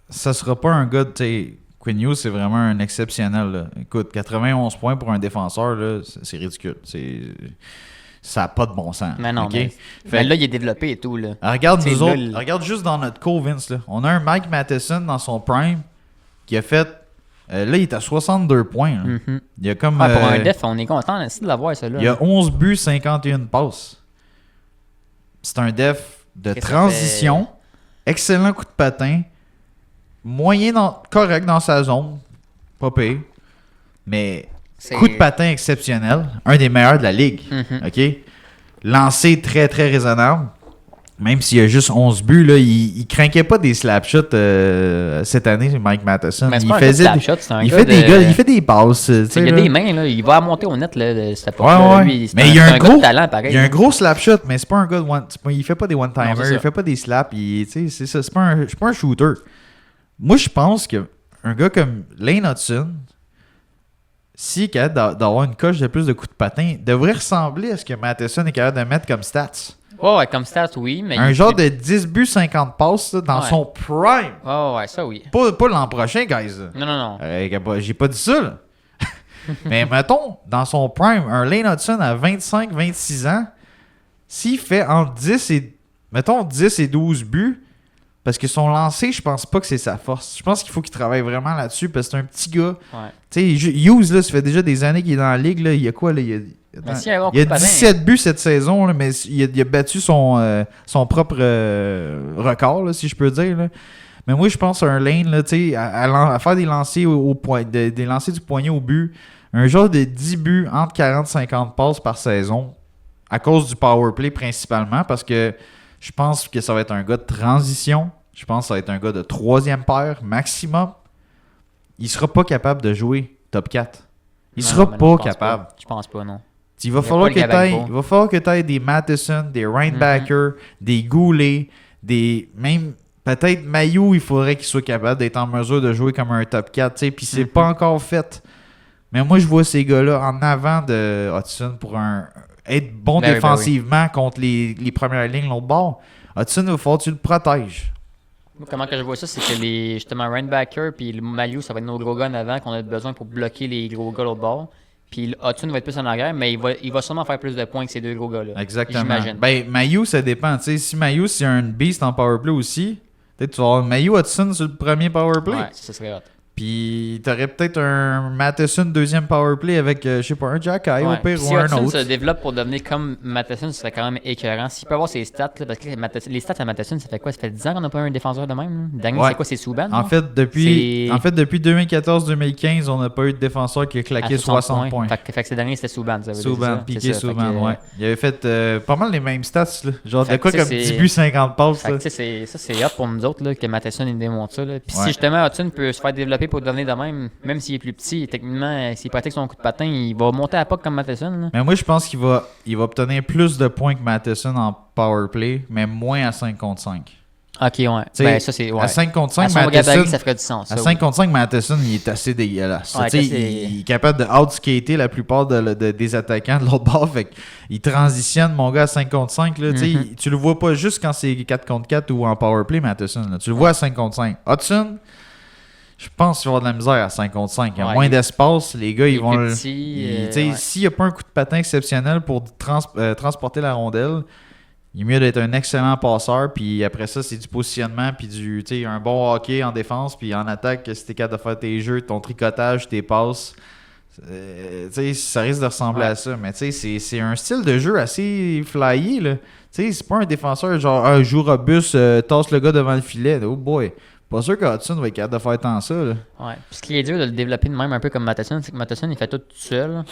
Speaker 1: ça sera pas un gars de... Quinn Hughes, c'est vraiment un exceptionnel, là. Écoute, 91 points pour un défenseur, là, c'est ridicule. Ça n'a pas de bon sens.
Speaker 2: Mais non,
Speaker 1: okay?
Speaker 2: mais là, il est développé et tout, là.
Speaker 1: Regarde nous autres, regarde juste dans notre cour, Vince, là. On a un Mike Matheson dans son prime qui a fait... là, il est à 62 points.
Speaker 2: Mm-hmm.
Speaker 1: Il y a comme,
Speaker 2: pour un def, on est content de l'avoir, ça là.
Speaker 1: Il y a 11 buts, 51 passes. C'est un def de transition. Excellent coup de patin. Correct dans sa zone. Pas pire. Mais coup de patin exceptionnel. Un des meilleurs de la ligue.
Speaker 2: Mm-hmm.
Speaker 1: OK? Lancé très, très raisonnable. Même s'il y a juste 11 buts, là, il craquait pas des slapshots cette année, Mike Matheson.
Speaker 2: Mais
Speaker 1: il fait des passes.
Speaker 2: Il y a des mains, là. Il va monter au net, là, cette
Speaker 1: époque-là. Mais il y a un gros
Speaker 2: talent, pareil.
Speaker 1: Il y a un gros slapshot, mais c'est pas un gars de il fait pas des one-timers, il fait pas des slaps. C'est ça, c'est pas un shooter. Moi, je pense qu'un gars comme Lane Hudson, s'il est capable d'avoir une coche de plus de coups de patin, devrait ressembler à ce que Matheson est capable de mettre comme stats.
Speaker 2: Ouais, comme stats, oui. Mais
Speaker 1: un genre de 10 buts, 50 passes là, dans son prime.
Speaker 2: Ouais, ça oui.
Speaker 1: Pas l'an prochain, guys.
Speaker 2: Non.
Speaker 1: J'ai pas dit ça, là. Mais mettons, dans son prime, un Lane Hudson à 25, 26 ans, s'il fait entre 10 et 12 buts, parce que son lancer, je pense pas que c'est sa force. Je pense qu'il faut qu'il travaille vraiment là-dessus, parce que c'est un petit gars.
Speaker 2: Ouais.
Speaker 1: Tu sais, Hughes, là, ça fait déjà des années qu'il est dans la ligue. Là. Il y a quoi, là? Il y a 17 buts cette saison, là, mais il a battu son propre record, là, si je peux dire. Là. Mais moi, je pense à un Lane, là, à faire des lancers des lancers du poignet au but. Un genre de 10 buts entre 40 et 50 passes par saison, à cause du power play principalement, parce que je pense que ça va être un gars de transition. Je pense que ça va être un gars de troisième paire maximum. Il sera pas capable de jouer top 4. Il sera pas capable.
Speaker 2: Je pense pas, non.
Speaker 1: Il va falloir que tu aies des Matheson, des Reinbacker, des Goulet, même peut-être Mailloux, il faudrait qu'il soit capable d'être en mesure de jouer comme un top 4. Puis c'est pas encore fait. Mais moi, je vois ces gars-là en avant de Hudson pour être bon défensivement contre les premières lignes l'autre bord. Hudson, il va falloir que tu le protèges.
Speaker 2: Comment que je vois ça, c'est que justement Reinbacker puis le Mailloux, ça va être nos gros gars en avant qu'on a besoin pour bloquer les gros gars l'autre bord. Puis Hudson va être plus en arrière, mais il va sûrement faire plus de points que ces deux gros gars-là.
Speaker 1: Exactement.
Speaker 2: J'imagine.
Speaker 1: Ben, Mailloux, ça dépend. T'sais, si Mailloux, c'est un beast en powerplay aussi, peut-être tu vas avoir Mailloux Hudson sur le premier powerplay.
Speaker 2: Ouais, ça serait hot.
Speaker 1: Puis t'aurais peut-être un Matheson deuxième power play avec, je sais pas, un Jack Eye au pire
Speaker 2: si
Speaker 1: ou un
Speaker 2: Hudson
Speaker 1: autre.
Speaker 2: se développe pour devenir comme Matheson, ce serait quand même écœurant. S'il peut avoir ses stats, là, parce que les stats à Matheson, ça fait quoi? Ça fait 10 ans qu'on n'a pas eu un défenseur de même. Le dernier, c'est quoi? C'est Subban?
Speaker 1: En fait, depuis 2014-2015, on n'a pas eu de défenseur qui a claqué 60 points.
Speaker 2: Fait que ces derniers, c'était Subban.
Speaker 1: Piqué Subban, ouais. Il avait fait pas mal les mêmes stats, là. Genre
Speaker 2: fait
Speaker 1: de quoi comme 10 buts, 50 passes.
Speaker 2: Ça, c'est hot pour nous autres, là, que Matheson il démontre ça. Puis si
Speaker 1: Ouais.
Speaker 2: justement Hudson peut se faire développer pour devenir de même s'il est plus petit, techniquement, s'il pratique son coup de patin, il va monter à pas comme Matheson. Là.
Speaker 1: Mais moi, je pense qu'il va obtenir plus de points que Matheson en power play, mais moins à 5 contre 5.
Speaker 2: Ok, ouais. Ben, ça, c'est. Ouais.
Speaker 1: À 5 contre 5,
Speaker 2: à son
Speaker 1: Matheson.
Speaker 2: gabarit, ça ferait du sens.
Speaker 1: À 5 contre 5, Matheson, il est assez dégueulasse.
Speaker 2: Ouais,
Speaker 1: il est capable de outskater la plupart des attaquants de l'autre bord. Fait il transitionne, mon gars, à 5 contre 5. Là, tu le vois pas juste quand c'est 4 contre 4 ou en powerplay, Matheson. Là. Tu le vois à 5 contre 5. Hudson, je pense qu'il va avoir de la misère à 5 contre 5. Il y a moins d'espace. Les gars, ils vont. S'il n'y a pas un coup de patin exceptionnel pour transporter la rondelle, il est mieux d'être un excellent passeur, puis après ça, c'est du positionnement, puis un bon hockey en défense, puis en attaque, si t'es capable de faire tes jeux, ton tricotage, tes passes, ça risque de ressembler à ça. Mais c'est un style de jeu assez flyé, là. C'est pas un défenseur genre joue robuste, tasse le gars devant le filet. Oh boy! Pas sûr que Hudson va être capable de faire tant ça, là.
Speaker 2: Ouais. Puis ce qui est dur de le développer de même un peu comme Matheson, c'est que Matheson, il fait tout seul.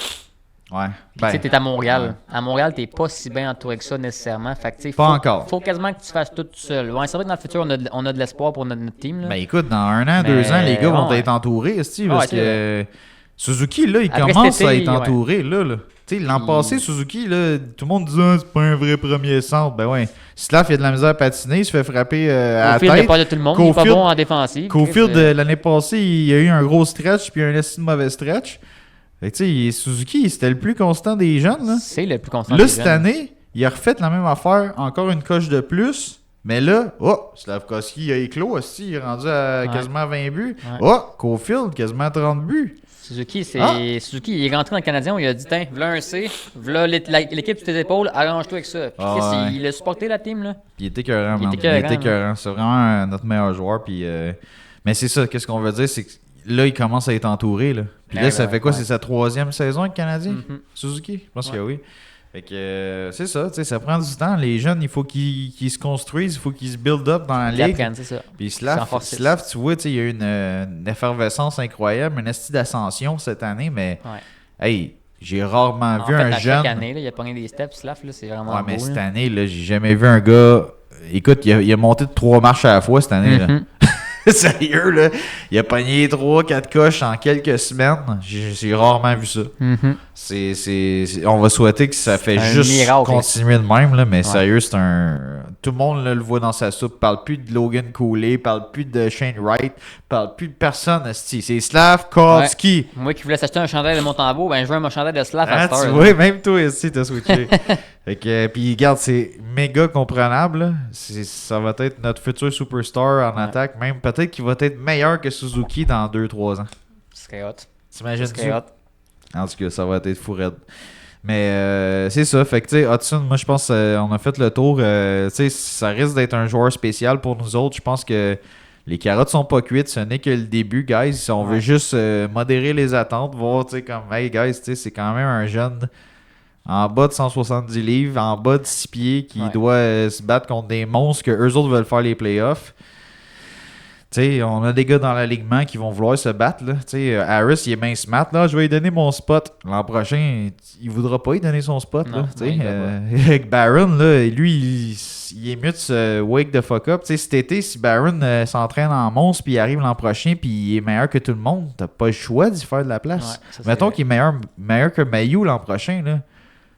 Speaker 1: Ouais.
Speaker 2: Tu sais, t'es à Montréal. Ouais. À Montréal, t'es pas si bien entouré que ça nécessairement. Fait que,
Speaker 1: pas encore.
Speaker 2: Faut quasiment que tu fasses tout seul. Ouais, c'est vrai que dans le futur, on a de l'espoir pour notre team. Là.
Speaker 1: Ben écoute, dans 1 an, 2 ans, les gars vont être entourés, parce que Suzuki, là, il commence à être entouré, là. Tu sais, l'an passé, Suzuki, là, tout le monde disait c'est pas un vrai premier centre. Ben ouais. Slav, il a de la misère à patiner, il se fait frapper à la tête.
Speaker 2: Cofield n'est pas de tout le monde, il est pas bon en défensive.
Speaker 1: Cofield, l'année passée, il a eu un gros stretch puis un estime mauvais stretch. Fait que, tu sais, Suzuki, c'était le plus constant des jeunes. Là.
Speaker 2: C'est le plus constant
Speaker 1: des
Speaker 2: jeunes.
Speaker 1: Là, cette année, il a refait la même affaire, encore une coche de plus. Mais là, Slavkovski, il a éclos aussi, il est rendu à quasiment 20 buts. Ouais. Cofield, quasiment 30 buts.
Speaker 2: Suzuki, Suzuki, il est rentré dans le Canadien où il a dit tiens, v'là un C, v'là l'équipe sur tes épaules, arrange-toi avec ça. Puis il a supporté la team. Là.
Speaker 1: Puis il était écœurant, man. Il était écœurant. C'est vraiment notre meilleur joueur. Puis, mais c'est ça, qu'est-ce qu'on veut dire, c'est que là, il commence à être entouré. Là. Puis là, ça fait quoi? C'est sa 3e saison avec le Canadien? Suzuki? Je pense que oui. Fait que c'est ça, tu sais, ça prend du temps. Les jeunes, il faut qu'ils se construisent, il faut qu'ils se build up dans la ligue.
Speaker 2: C'est ça.
Speaker 1: Puis Slav, tu vois, il y a eu une effervescence incroyable, une estie d'ascension cette année, mais hey, j'ai rarement vu un jeune.
Speaker 2: Chaque année, là, il a pogné des steps, Slav, là, c'est vraiment beau.
Speaker 1: Mais cette année, là, j'ai jamais vu un gars. Écoute, il a monté de 3 marches à la fois cette année. Là. Sérieux, là. Il a pogné 3-4 coches en quelques semaines. J'ai rarement vu ça. On va souhaiter que ça fait juste miracle, continuer de même, là, mais sérieux, c'est un. Tout le monde là, le voit dans sa soupe. Parle plus de Logan Cooley, parle plus de Shane Wright, parle plus de personne. C'est Slavkovski.
Speaker 2: Ouais. Moi qui voulais s'acheter un chandail de Montembeau, ben je veux un chandail de Slav à cette heure.
Speaker 1: Oui, même toi ici, t'as switché. Fait que, puis regarde, c'est méga comprenable. Ça va être notre futur superstar en attaque. Même peut-être qu'il va être meilleur que Suzuki dans 2-3 ans.
Speaker 2: Ce serait hot.
Speaker 1: T'imagines-tu? En tout cas, ça va être fou raide. Mais c'est ça. Fait que, tu sais, Hudson, moi, je pense qu'on a fait le tour. Tu sais, ça risque d'être un joueur spécial pour nous autres. Je pense que les carottes sont pas cuites. Ce n'est que le début, guys. Si on veut juste modérer les attentes, voir, tu sais, comme, hey, guys, tu sais, c'est quand même un jeune en bas de 170 livres, en bas de 6 pieds, qui doit se battre contre des monstres que eux autres veulent faire les playoffs. T'sais, on a des gars dans l'alignement qui vont vouloir se battre. Là. Harris, il est bien smart. Là, je vais lui donner mon spot. L'an prochain, il voudra pas lui donner son spot.
Speaker 2: Non,
Speaker 1: là, avec Barron, là, lui, il est mieux de se wake the fuck up. Cet été, si Barron s'entraîne en monstre puis il arrive l'an prochain puis il est meilleur que tout le monde, t'as pas le choix d'y faire de la place. Ouais, mettons qu'il est meilleur que Mailloux l'an prochain. Là.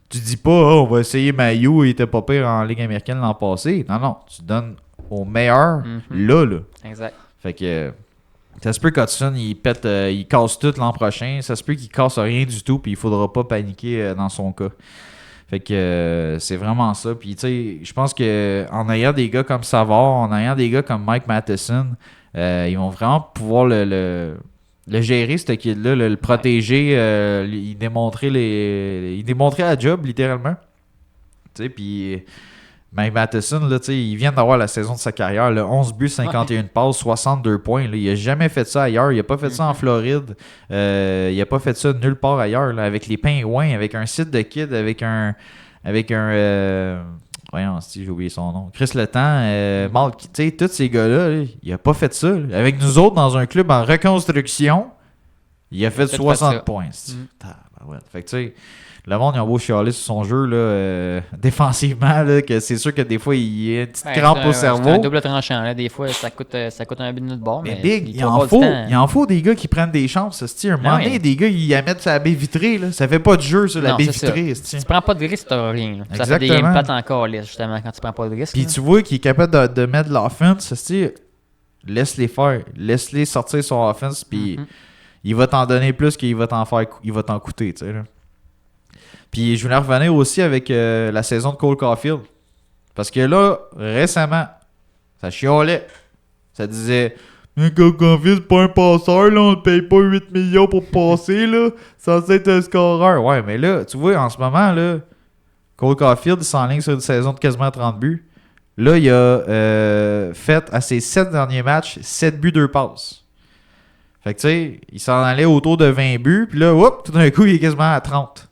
Speaker 1: Tu dis pas, on va essayer Mailloux, il était pas pire en Ligue américaine l'an passé. Non, tu donnes au meilleur là.
Speaker 2: Exact.
Speaker 1: Fait que ça se peut qu'Hudson il pète, il casse tout l'an prochain. Ça se peut qu'il casse rien du tout, puis il faudra pas paniquer dans son cas. Fait que c'est vraiment ça. Puis tu sais, je pense que en ayant des gars comme Savard, en ayant des gars comme Mike Matheson, ils vont vraiment pouvoir le gérer, ce kid-là, le protéger, il démontrait la job littéralement. Tu sais, puis
Speaker 3: Mike Matheson, là, il vient d'avoir la saison de sa carrière. Là, 11 buts, 51 passes, 62 points. Là, il n'a jamais fait ça ailleurs. Il n'a pas fait ça en Floride. Il n'a pas fait ça nulle part ailleurs. Là, avec les Pingouins, avec un site de kid, avec un voyons, j'ai oublié son nom. Chris Letang, Marc, tu sais, tous ces gars-là, là, il n'a pas fait ça. Là. Avec nous autres, dans un club en reconstruction, il a fait 60 points. Fait que tu sais, le monde, il a beau chialer sur son jeu là, défensivement, là, que c'est sûr que des fois, il y a une petite crampe au cerveau.
Speaker 2: C'est un double tranchant. Là. Des fois, ça coûte un but de notre bord.
Speaker 3: Mais Big, il en faut des gars qui prennent des chances. Un moment donné, des gars, ils la mettent sur la baie vitrée. Là. Ça fait pas de jeu sur la baie vitrée.
Speaker 2: Si tu prends pas de risque, t'as rien. Ça fait des games plates encore, justement, quand tu prends pas de risque.
Speaker 3: Puis tu vois qu'il est capable de mettre de l'offense. Laisse-les faire. Laisse-les sortir son offense. Puis il va t'en donner plus qu'il va t'en coûter. Tu sais, là. Puis je voulais revenir aussi avec la saison de Cole Caulfield. Parce que là, récemment, ça chiolait. Ça disait Cole Caulfield, c'est pas un passeur, là, on ne paye pas 8 millions pour passer, là. Ça c'est être un scoreur. Ouais, mais là, tu vois, en ce moment, là, Cole Caulfield s'enligne sur une saison de quasiment 30 buts. Là, il a fait à ses 7 derniers matchs 7 buts, 2 passes. Fait que tu sais, il s'en allait autour de 20 buts, puis là, tout d'un coup, il est quasiment à 30.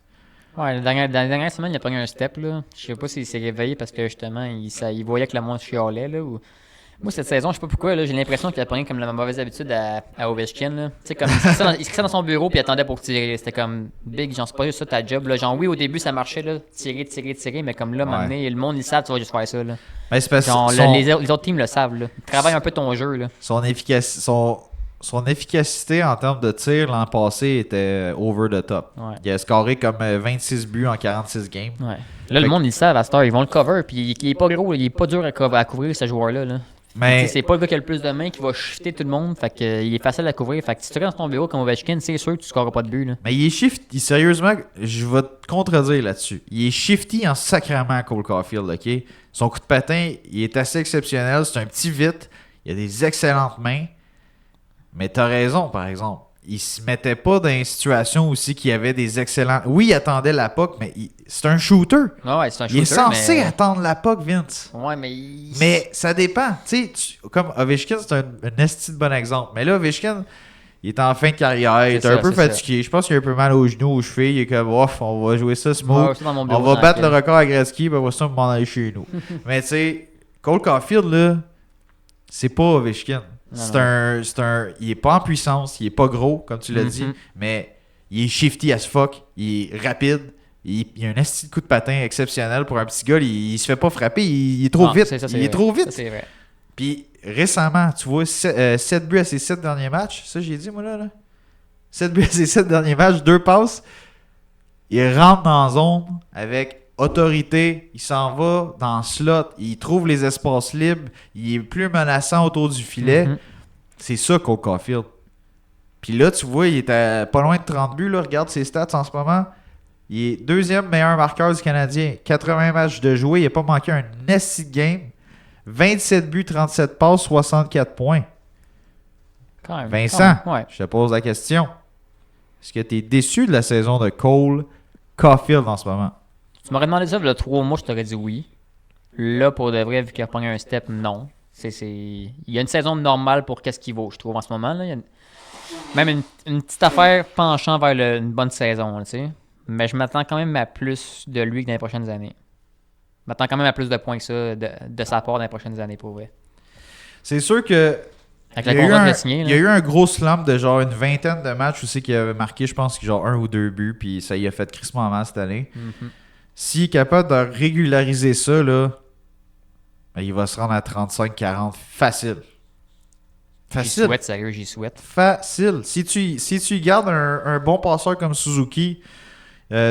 Speaker 2: Ouais, dans les dernières semaines, il a pris un step. Là. Je sais pas s'il s'est réveillé parce que justement, il voyait que le monde chialait. Là, ou... Moi, cette saison, je sais pas pourquoi, là, j'ai l'impression qu'il a pris comme la mauvaise habitude à Ovechkin. Tu sais, comme il se crée dans son bureau puis il attendait pour tirer. C'était comme Big, genre, c'est pas juste ça ta job. Là. Genre, oui, au début, ça marchait, là, tirer, mais comme là, maintenant, le monde, il savent, tu vas juste faire ça. Là.
Speaker 3: Mais c'est parce
Speaker 2: genre, les autres teams le savent. Là. Ils travaillent un peu ton jeu. Là.
Speaker 3: Son efficacité en termes de tir l'an passé était over the top.
Speaker 2: Ouais.
Speaker 3: Il a scoré comme 26 buts en 46 games.
Speaker 2: Ouais. Là, le monde, ils le savent à cette heure. Ils vont le cover. Puis il est pas gros. Il est pas dur à couvrir, ce joueur-là. Là. Mais c'est pas le gars qui a le plus de mains qui va shifter tout le monde. Fait que, il est facile à couvrir. Fait que si tu restes dans ton bureau comme Ovechkin, c'est sûr que tu scoreras pas de but. Là.
Speaker 3: Mais il est shifty. Sérieusement, je vais te contredire là-dessus. Il est shifty en sacrament, Cole Caulfield. Okay? Son coup de patin, il est assez exceptionnel. C'est un petit vite. Il a des excellentes mains. Mais t'as raison, par exemple. Il se mettait pas dans une situation aussi qu'il y avait des excellents... Oui, il attendait la puck, mais c'est un shooter.
Speaker 2: Ouais, c'est un shooter,
Speaker 3: il est censé attendre la puck, Vince.
Speaker 2: Ouais, mais...
Speaker 3: Mais ça dépend. Tu sais, comme Ovechkin, c'est un esti de bon exemple. Mais là, Ovechkin, il est en fin de carrière. Il est un peu fatigué. Je pense qu'il a un peu mal aux genoux, aux chevilles. Il est comme, off, on va jouer ça smooth. On va battre le record à Gretzky, puis on va ça m'en aller chez nous. Mais tu sais, Cole Caulfield, là, c'est pas Ovechkin. Il est pas en puissance, il est pas gros, comme tu l'as dit, mais il est shifty as fuck, il est rapide, il a un esti de coup de patin exceptionnel pour un petit gars, il se fait pas frapper, il est trop vite. Il est trop vite.
Speaker 2: C'est vrai.
Speaker 3: Puis récemment, tu vois, 7 buts à ses 7 derniers matchs, ça j'ai dit moi là. 7 buts à ses 7 derniers matchs, 2 passes, il rentre dans la zone avec autorité, il s'en va dans le slot, il trouve les espaces libres, il est plus menaçant autour du filet. C'est ça, Cole Caulfield. Puis là, tu vois, il est à pas loin de 30 buts. Là. Regarde ses stats en ce moment. Il est deuxième meilleur marqueur du Canadien. 80 matchs de jouer. Il n'a pas manqué un nasty game. 27 buts, 37 passes, 64 points.
Speaker 2: Quand même,
Speaker 3: Vincent, je te pose la question. Est-ce que tu es déçu de la saison de Cole Caulfield en ce moment?
Speaker 2: Tu m'aurais demandé ça il y a 3 mois, je t'aurais dit oui. Là, pour de vrai, vu qu'il a pris un step, non. Il y a une saison normale pour qu'est-ce qu'il vaut, je trouve, en ce moment. Là. Il y a même une petite affaire penchant vers une bonne saison, tu sais. Mais je m'attends quand même à plus de lui que dans les prochaines années. Je m'attends quand même à plus de points que ça de sa part dans les prochaines années, pour vrai.
Speaker 3: C'est sûr que il y a eu un gros slam de genre une vingtaine de matchs aussi qu'il avait marqué, je pense, genre 1 ou 2 buts, puis ça y a fait crissement mal cette année. S'il est capable de régulariser ça, là, il va se rendre à 35-40 facile.
Speaker 2: J'y souhaite, sérieux, j'y souhaite.
Speaker 3: Facile. Si tu gardes un bon passeur comme Suzuki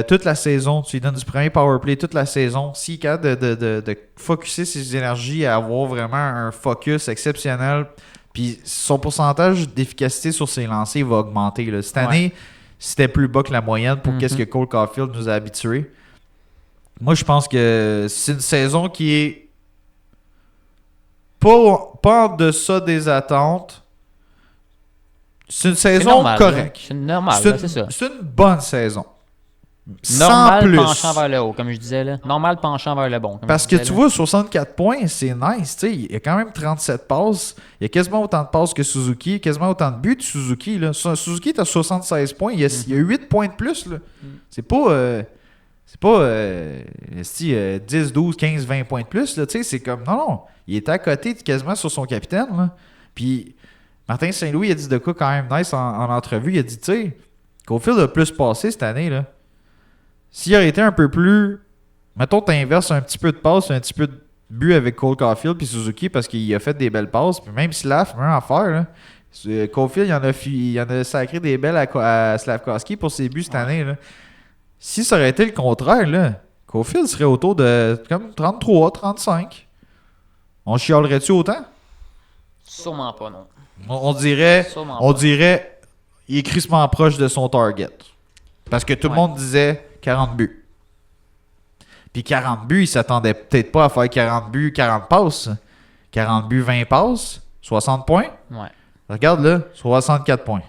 Speaker 3: toute la saison, tu lui donnes du premier powerplay toute la saison, s'il est capable de focusser ses énergies à avoir vraiment un focus exceptionnel, puis son pourcentage d'efficacité sur ses lancers va augmenter. Là. Cette année, c'était plus bas que la moyenne pour qu'est-ce que Cole Caulfield nous a habitués. Moi, je pense que c'est une saison qui est pas en deçà des attentes. C'est une saison correcte.
Speaker 2: C'est normal, c'est ça.
Speaker 3: C'est une bonne saison.
Speaker 2: Normal
Speaker 3: plus.
Speaker 2: penchant vers le haut, comme je disais. Là. Normal penchant vers le bon.
Speaker 3: Parce que tu vois, 64 points, c'est nice. T'sais. Il y a quand même 37 passes. Il y a quasiment autant de passes que Suzuki. Quasiment autant de buts que Suzuki. Là. Suzuki est à 76 points. Il y a 8 points de plus. Là. C'est pas... 10, 12, 15, 20 points de plus. Là, c'est comme... Non. Il était à côté quasiment sur son capitaine. Là. Puis Martin Saint-Louis a dit de quoi quand même nice en entrevue. Il a dit, tu sais, Caulfield a plus passé cette année. Là. S'il aurait été un peu plus... Mettons, t'inverses un petit peu de passe, un petit peu de but avec Cole Caulfield puis Suzuki parce qu'il a fait des belles passes. Puis même Slav, même affaire. Là. Caulfield, il en a sacré des belles à Slavkovski pour ses buts cette année. Là. Si ça aurait été le contraire, là, Caulfield serait autour de comme 33, 35. On chialerait-tu autant?
Speaker 2: Sûrement pas, non.
Speaker 3: On dirait,
Speaker 2: Sûrement
Speaker 3: on
Speaker 2: pas.
Speaker 3: dirait, il est crissement proche de son target. Parce que tout le monde disait 40 buts. Puis 40 buts, il s'attendait peut-être pas à faire 40 buts, 40 passes. 40 buts, 20 passes, 60 points.
Speaker 2: Ouais.
Speaker 3: Regarde là, 64 points.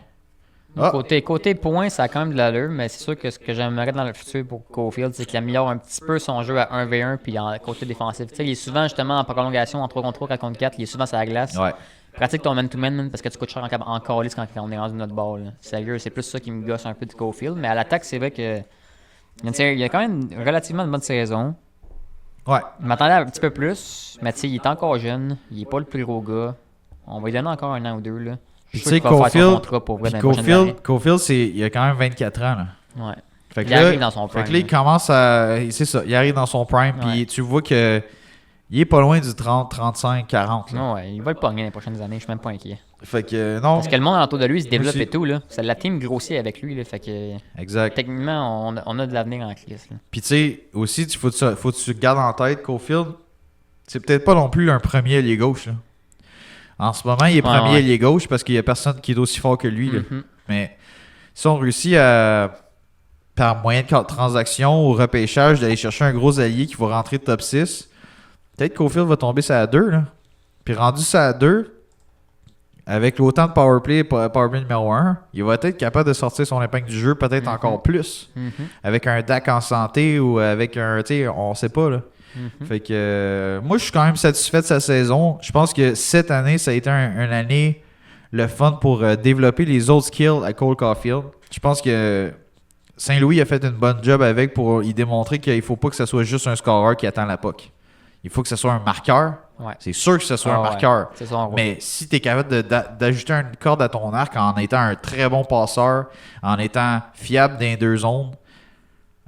Speaker 3: Ah.
Speaker 2: Côté points, ça a quand même de l'allure, mais c'est sûr que ce que j'aimerais dans le futur pour Caulfield, c'est qu'il améliore un petit peu son jeu à 1v1 puis en côté défensif. Tu sais, il est souvent justement en prolongation en 3 contre 3, 4 contre 4, il est souvent sur la glace.
Speaker 3: Ouais.
Speaker 2: Pratique ton man-to-man parce que tu coûtes cher en calice quand on est rendu notre ball. Là. Sérieux, c'est plus ça qui me gosse un peu de Caulfield. Mais à l'attaque, c'est vrai que il y a quand même relativement une bonne saison.
Speaker 3: Ouais.
Speaker 2: Je m'attendais à un petit peu plus, mais tu sais, il est encore jeune, il est pas le plus gros gars. On va lui donner encore un an ou deux. Là.
Speaker 3: Puis
Speaker 2: Je
Speaker 3: tu
Speaker 2: suis
Speaker 3: sais,
Speaker 2: sûr qu'il va faire son
Speaker 3: Caulfield,
Speaker 2: contrat pour vrai dans les prochaines années.
Speaker 3: Caulfield il a quand même 24 ans. Là.
Speaker 2: Ouais.
Speaker 3: Fait que
Speaker 2: Il
Speaker 3: là,
Speaker 2: arrive dans son prime.
Speaker 3: Fait que là, il commence à... C'est ça, il arrive dans son prime, puis
Speaker 2: Ouais.
Speaker 3: tu vois que il est pas loin du 30, 35, 40. Là.
Speaker 2: Non, ouais, il va le pogner les prochaines années, je suis même pas inquiet.
Speaker 3: Fait que non.
Speaker 2: Parce que le monde autour de lui se développe
Speaker 3: aussi.
Speaker 2: et tout, là. La team grossit avec lui, là. Fait que
Speaker 3: Exact.
Speaker 2: techniquement, on a de l'avenir en crise, là.
Speaker 3: Puis tu sais, aussi, faut que tu gardes en tête Caulfield, c'est peut-être pas non plus un premier ailier gauche. Là. En ce moment, il est premier
Speaker 2: ouais.
Speaker 3: ailier gauche parce qu'il y a personne qui est aussi fort que lui. Là.
Speaker 2: Mhm.
Speaker 3: Mais si on réussit à, par moyen de transaction au repêchage, d'aller chercher un gros allié qui va rentrer top 6, peut-être que Caulfield va tomber ça à 2. Là. Puis rendu ça à 2, avec l'autant de powerplay numéro 1, il va être capable de sortir son épingle du jeu peut-être encore plus.
Speaker 2: Mhm.
Speaker 3: Avec un DAC en santé ou avec un... Tu sais, on sait pas, là.
Speaker 2: Mhm.
Speaker 3: Fait que moi, je suis quand même satisfait de sa saison. Je pense que cette année, ça a été une année le fun pour développer les autres skills à Cole Caulfield. Je pense que Saint-Louis a fait une bonne job avec pour y démontrer qu'il faut pas que ce soit juste un scoreur qui attend la puck. Il faut que ce soit un marqueur.
Speaker 2: Ouais.
Speaker 3: C'est sûr que ce soit un
Speaker 2: ouais.
Speaker 3: marqueur.
Speaker 2: C'est son rôle.
Speaker 3: Mais si tu es capable d'ajouter une corde à ton arc en étant un très bon passeur, en étant fiable dans les deux zones,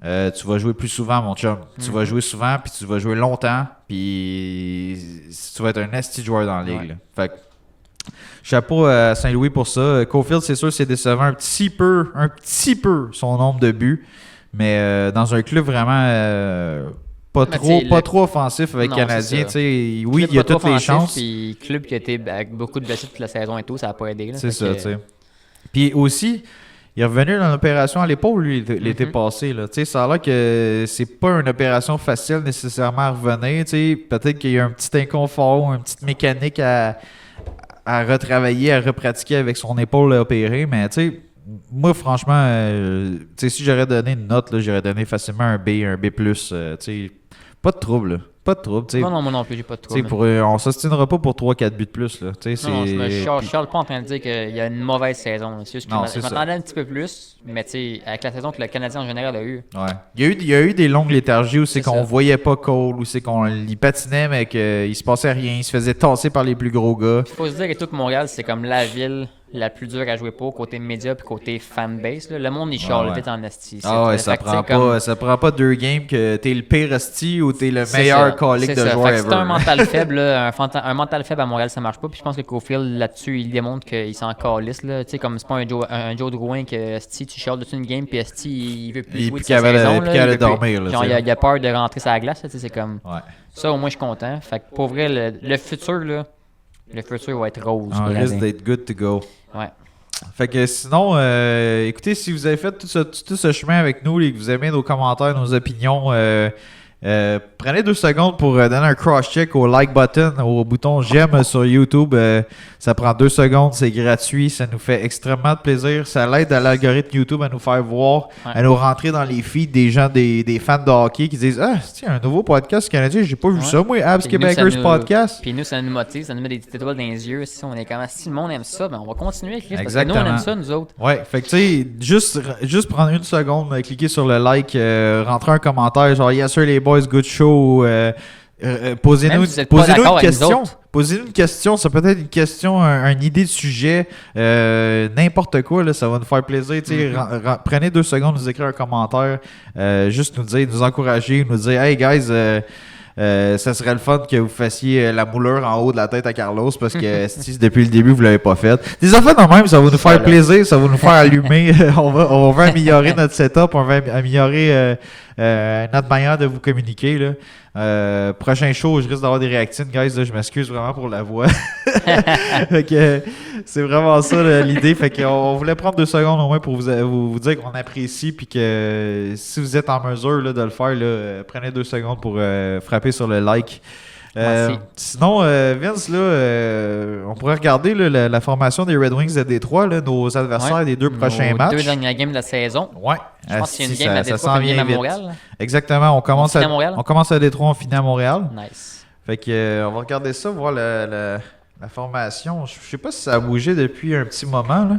Speaker 3: tu vas jouer plus souvent, mon chum. Tu vas jouer souvent, puis tu vas jouer longtemps, puis tu vas être un nasty joueur dans la ligue.
Speaker 2: Ouais.
Speaker 3: Là. Fait que, chapeau à Saint-Louis pour ça. Caulfield, c'est sûr, c'est décevant un petit peu son nombre de buts, mais dans un club vraiment pas trop offensif avec
Speaker 2: Non,
Speaker 3: Canadien.
Speaker 2: c'est ça.
Speaker 3: Oui, il y a
Speaker 2: Club pas
Speaker 3: toutes
Speaker 2: trop
Speaker 3: les
Speaker 2: offensif,
Speaker 3: chances.
Speaker 2: Puis club qui a été avec beaucoup de blessés toute la saison et tout, ça n'a pas aidé. Là.
Speaker 3: C'est
Speaker 2: Fait
Speaker 3: ça,
Speaker 2: que-
Speaker 3: tu sais. Puis aussi, il est revenu dans l'opération à l'épaule, lui, l'été
Speaker 2: Mhm.
Speaker 3: passé. Là. Tu sais, ça a l'air que c'est pas une opération facile nécessairement à revenir. Tu sais. Peut-être qu'il y a un petit inconfort, une petite mécanique à retravailler, à repratiquer avec son épaule opérée. Mais tu sais, moi, franchement, tu sais, si j'aurais donné une note, là, j'aurais donné facilement un B, un B+. Tu sais, pas de trouble, là. Pas de trouble. Tu sais.
Speaker 2: Non, moi non plus, j'ai pas de
Speaker 3: Tu sais,
Speaker 2: trouble.
Speaker 3: on s'ostinera pas pour 3-4 buts de plus. Là. Tu sais,
Speaker 2: Non, je
Speaker 3: c'est...
Speaker 2: me charle pas en train de dire qu'il y a une mauvaise saison. là. C'est juste que
Speaker 3: Non,
Speaker 2: je
Speaker 3: c'est ça.
Speaker 2: m'attendais un petit peu plus, mais tu sais, avec la saison que le Canadien en général a eu,
Speaker 3: Ouais. Il y a eu des longues léthargies où c'est
Speaker 2: C'est
Speaker 3: qu'on
Speaker 2: ça.
Speaker 3: voyait pas Cole, où c'est qu'on y patinait, mais qu'il se passait rien. Il se faisait tasser par les plus gros gars.
Speaker 2: il faut se dire que tout Montréal, c'est comme la ville la plus dure à jouer pour, côté média puis côté fanbase. Là. Le monde, il charle
Speaker 3: ouais.
Speaker 2: vite en esti.
Speaker 3: Ah ouais, ça prend pas 2 games que t'es le pire hostie ou t'es le meilleur colique de joueur
Speaker 2: Fait que
Speaker 3: ever.
Speaker 2: c'est un mental faible, là, un mental faible à Montréal, ça marche pas. Puis je pense que Caulfield, là-dessus, il démontre qu'il s'en calisse. Tu sais, comme c'est pas un Joe Drouin que esti, tu charles dessus une game, puis esti, il veut plus
Speaker 3: Il est
Speaker 2: jouer
Speaker 3: plus
Speaker 2: de sa
Speaker 3: capable de-
Speaker 2: saison.
Speaker 3: plus
Speaker 2: là,
Speaker 3: capable
Speaker 2: il
Speaker 3: de
Speaker 2: veut plus-
Speaker 3: dormir, là,
Speaker 2: genre,
Speaker 3: tu sais.
Speaker 2: il a peur de rentrer sur la glace. Tu sais, c'est comme
Speaker 3: Ouais.
Speaker 2: ça, au moins, je suis content. Fait que pour vrai, le futur, là, le futur va être rose.
Speaker 3: On
Speaker 2: Canadien.
Speaker 3: risque d'être good to go.
Speaker 2: Ouais.
Speaker 3: Fait que sinon, écoutez, si vous avez fait tout ce chemin avec nous et que vous aimez nos commentaires, nos opinions, Prenez 2 secondes pour donner un cross-check au like button, au bouton j'aime sur YouTube. Ça prend 2 secondes, c'est gratuit, ça nous fait extrêmement de plaisir. Ça l'aide à l'algorithme YouTube à nous faire voir, à nous rentrer dans les feeds des gens, des fans de hockey qui disent ah, c'est un nouveau podcast canadien, j'ai pas vu ça, moi, Abs Québécois podcast.
Speaker 2: Puis nous, ça nous motive, ça nous met des petites étoiles dans les yeux. Si on est quand même, si le monde aime ça, ben on va continuer à écrire parce que nous, on aime ça, nous autres.
Speaker 3: Ouais, fait que tu sais, juste prendre 1 seconde, cliquer sur le like, rentrer un commentaire genre yes sir les boys, good show. Posez-nous une question. Posez-nous une question. Ça peut être une question, une idée de sujet, n'importe quoi. Là, ça va nous faire plaisir. Prenez 2 secondes, nous écrire un commentaire. Juste nous dire, nous encourager, nous dire hey guys, ça serait le fun que vous fassiez la moulure en haut de la tête à Carlos parce que si depuis le début vous l'avez pas fait. Des affaires de même, ça va nous faire plaisir, ça va nous faire allumer. on va améliorer notre setup, on va améliorer notre manière de vous communiquer. Là. Prochain show, je risque d'avoir des réactines, guys. Là, je m'excuse vraiment pour la voix. Fait que, c'est vraiment ça là, l'idée. Fait qu'on voulait prendre 2 secondes au moins pour vous dire qu'on apprécie puis que si vous êtes en mesure là, de le faire, là, prenez 2 secondes pour frapper sur le like. Sinon, Vince, là, on pourrait regarder là, la formation des Red Wings de Détroit, là, nos adversaires des 2 prochains matchs.
Speaker 2: 2 dernières games de la saison.
Speaker 3: Ouais.
Speaker 2: Je pense qu'il y a une game à Détroit et une game à Montréal. Là.
Speaker 3: Exactement. On commence à Détroit, on finit à Montréal.
Speaker 2: Nice.
Speaker 3: Fait que, on va regarder ça, voir la formation. Je sais pas si ça a bougé depuis un petit moment. Là.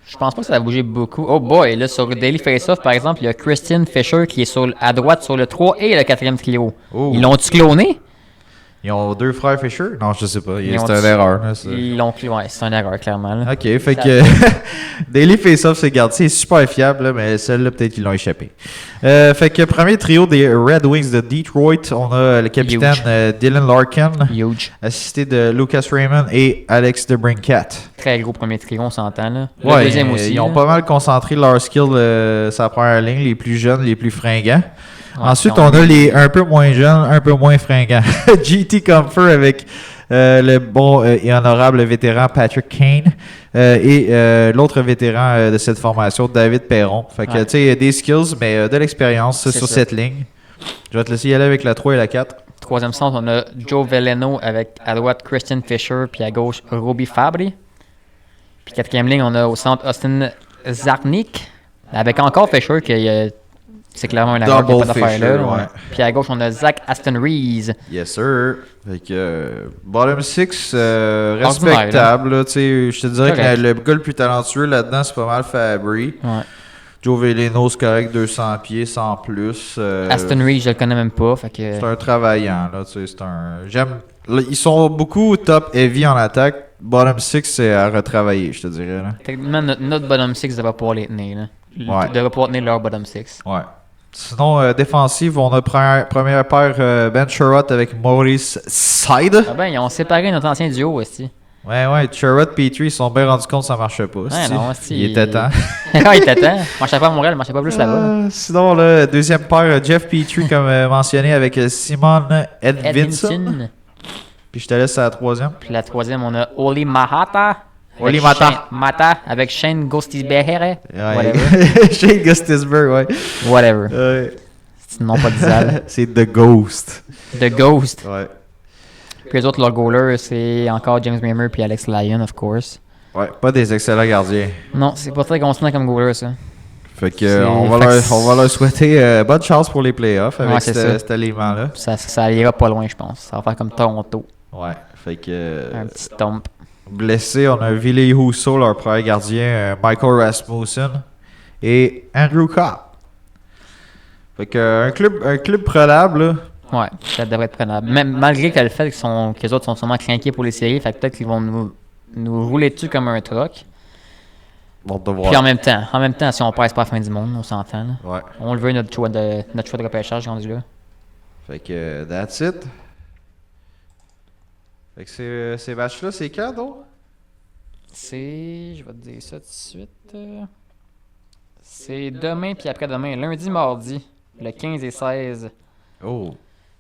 Speaker 2: Je pense pas que ça a bougé beaucoup. Oh boy, là, sur Daily Face-Off, par exemple, il y a Christian Fischer qui est à droite sur le 3 et le 4e trio. Oh. Ils l'ont-tu cloné?
Speaker 3: Ils ont 2 frères Fisher? Non, je sais pas. C'est une erreur. Là,
Speaker 2: ils l'ont cloné. Ouais, c'est une erreur, clairement. Là.
Speaker 3: OK, fait que Daily Face-Off, c'est super fiable, là, mais celle-là, peut-être qu'ils l'ont échappé. Fait que premier trio des Red Wings de Detroit, on a le capitaine Dylan Larkin, assisté de Lucas Raymond et Alex DeBrincat.
Speaker 2: Très gros premier trio, on s'entend. Là.
Speaker 3: Le deuxième aussi. Ils ont pas mal concentré leur skill sur la première ligne, les plus jeunes, les plus fringants. Ouais, ensuite, on a les un peu moins jeunes, un peu moins fringants. GT Comfort avec le bon et honorable vétéran Patrick Kane et l'autre vétéran de cette formation, David Perron. Fait que, tu sais, des skills, mais de l'expérience sur cette ligne. Je vais te laisser y aller avec la 3 et la 4.
Speaker 2: Troisième centre, on a Joe Veleno avec à droite Christian Fischer, puis à gauche Robbie Fabry. Puis quatrième ligne, on a au centre Austin Zarnik, avec encore Fischer qui c'est clairement un erreur qu'il n'y a pas d'affaire là. Ouais. Puis à gauche, on a Zach Aston Reese.
Speaker 3: Yes, sir. Fait que bottom 6, respectable. Là, je te dirais que le gars le plus talentueux là-dedans, c'est pas mal Fabry. Ouais. Joe Veleno, c'est correct, 200 pieds, sans plus.
Speaker 2: Aston Reese, je le connais même pas. Fait que...
Speaker 3: C'est un travaillant. Là, c'est un... Là, ils sont beaucoup top heavy en attaque. Bottom 6, c'est à retravailler, je te dirais. Là.
Speaker 2: Techniquement, notre bottom 6 devrait pouvoir les tenir. Là.
Speaker 3: Ouais.
Speaker 2: Devrait pouvoir tenir leur bottom 6.
Speaker 3: Ouais. Sinon, défensive, on a première paire Ben Sherratt avec Maurice Side.
Speaker 2: Ah ben, ils ont séparé notre ancien duo aussi.
Speaker 3: Ouais, Sherratt et Petrie, ils se sont bien rendus compte que ça marchait pas.
Speaker 2: Ouais, non,
Speaker 3: il était temps.
Speaker 2: Il était temps. Il marchait pas à Montréal, il marchait pas plus là-bas.
Speaker 3: Sinon, là, deuxième paire, Jeff Petrie, comme mentionné, avec Simon Edvinsson. Puis je te laisse à la troisième.
Speaker 2: Puis la troisième, on a Oli Mahata.
Speaker 3: Oli
Speaker 2: Mata avec Shane Gostisbehere.
Speaker 3: Ouais. Shane Gostisbehere, ouais.
Speaker 2: Whatever. C'est le nom pas disable.
Speaker 3: C'est The Ghost.
Speaker 2: The Ghost.
Speaker 3: Ouais.
Speaker 2: Puis les autres, leurs goalers, c'est encore James Reimer puis Alex Lyon, of course.
Speaker 3: Ouais, pas des excellents gardiens.
Speaker 2: Non, c'est pas très constant comme goaler, ça.
Speaker 3: Fait que on va leur souhaiter bonne chance pour les playoffs avec cet aliment-là.
Speaker 2: Ça ira pas loin, je pense. Ça va faire comme Toronto.
Speaker 3: Ouais, fait que...
Speaker 2: un petit tombe.
Speaker 3: Blessé, on a Ville Husso, leur premier gardien, Michael Rasmussen et Andrew Copp. Fait que un club prenable, là.
Speaker 2: Ouais, ça devrait être prenable. Même malgré que le fait que les autres sont sûrement craqués pour les séries, fait que peut-être qu'ils vont nous rouler dessus comme un truck.
Speaker 3: Bon, de voir.
Speaker 2: Puis en même temps, si on passe pas à la fin du monde, on s'entend. Là.
Speaker 3: Ouais.
Speaker 2: On le veut notre choix de repêchage rendu là.
Speaker 3: Fait que that's it. Fait que ces matchs-là, c'est quand, donc?
Speaker 2: Je vais te dire ça tout de suite. C'est demain puis après-demain, lundi, mardi, le 15 et 16.
Speaker 3: Oh!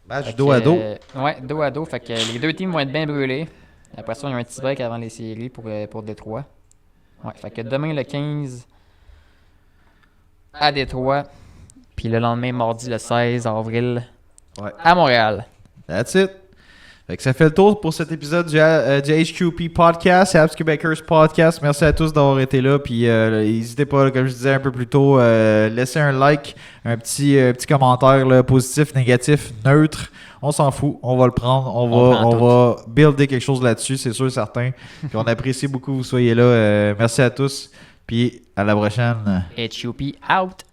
Speaker 3: Match dos à dos?
Speaker 2: Ouais, dos à dos. Fait que les deux teams vont être bien brûlés. Après ça, il y a un petit break avant les séries pour Détroit. Ouais, fait que demain, le 15 à Détroit. Puis le lendemain, mardi, le 16 avril,
Speaker 3: Ouais.
Speaker 2: à Montréal.
Speaker 3: That's it. Fait que ça fait le tour pour cet épisode du HQP Podcast, Habs Québecers Podcast. Merci à tous d'avoir été là. Puis n'hésitez pas, comme je disais un peu plus tôt, laissez un like, un petit commentaire là, positif, négatif, neutre. On s'en fout, on va le prendre. On va builder quelque chose là-dessus, c'est sûr, certain. Puis on apprécie beaucoup que vous soyez là. Merci à tous. Puis à la prochaine.
Speaker 2: HUP out.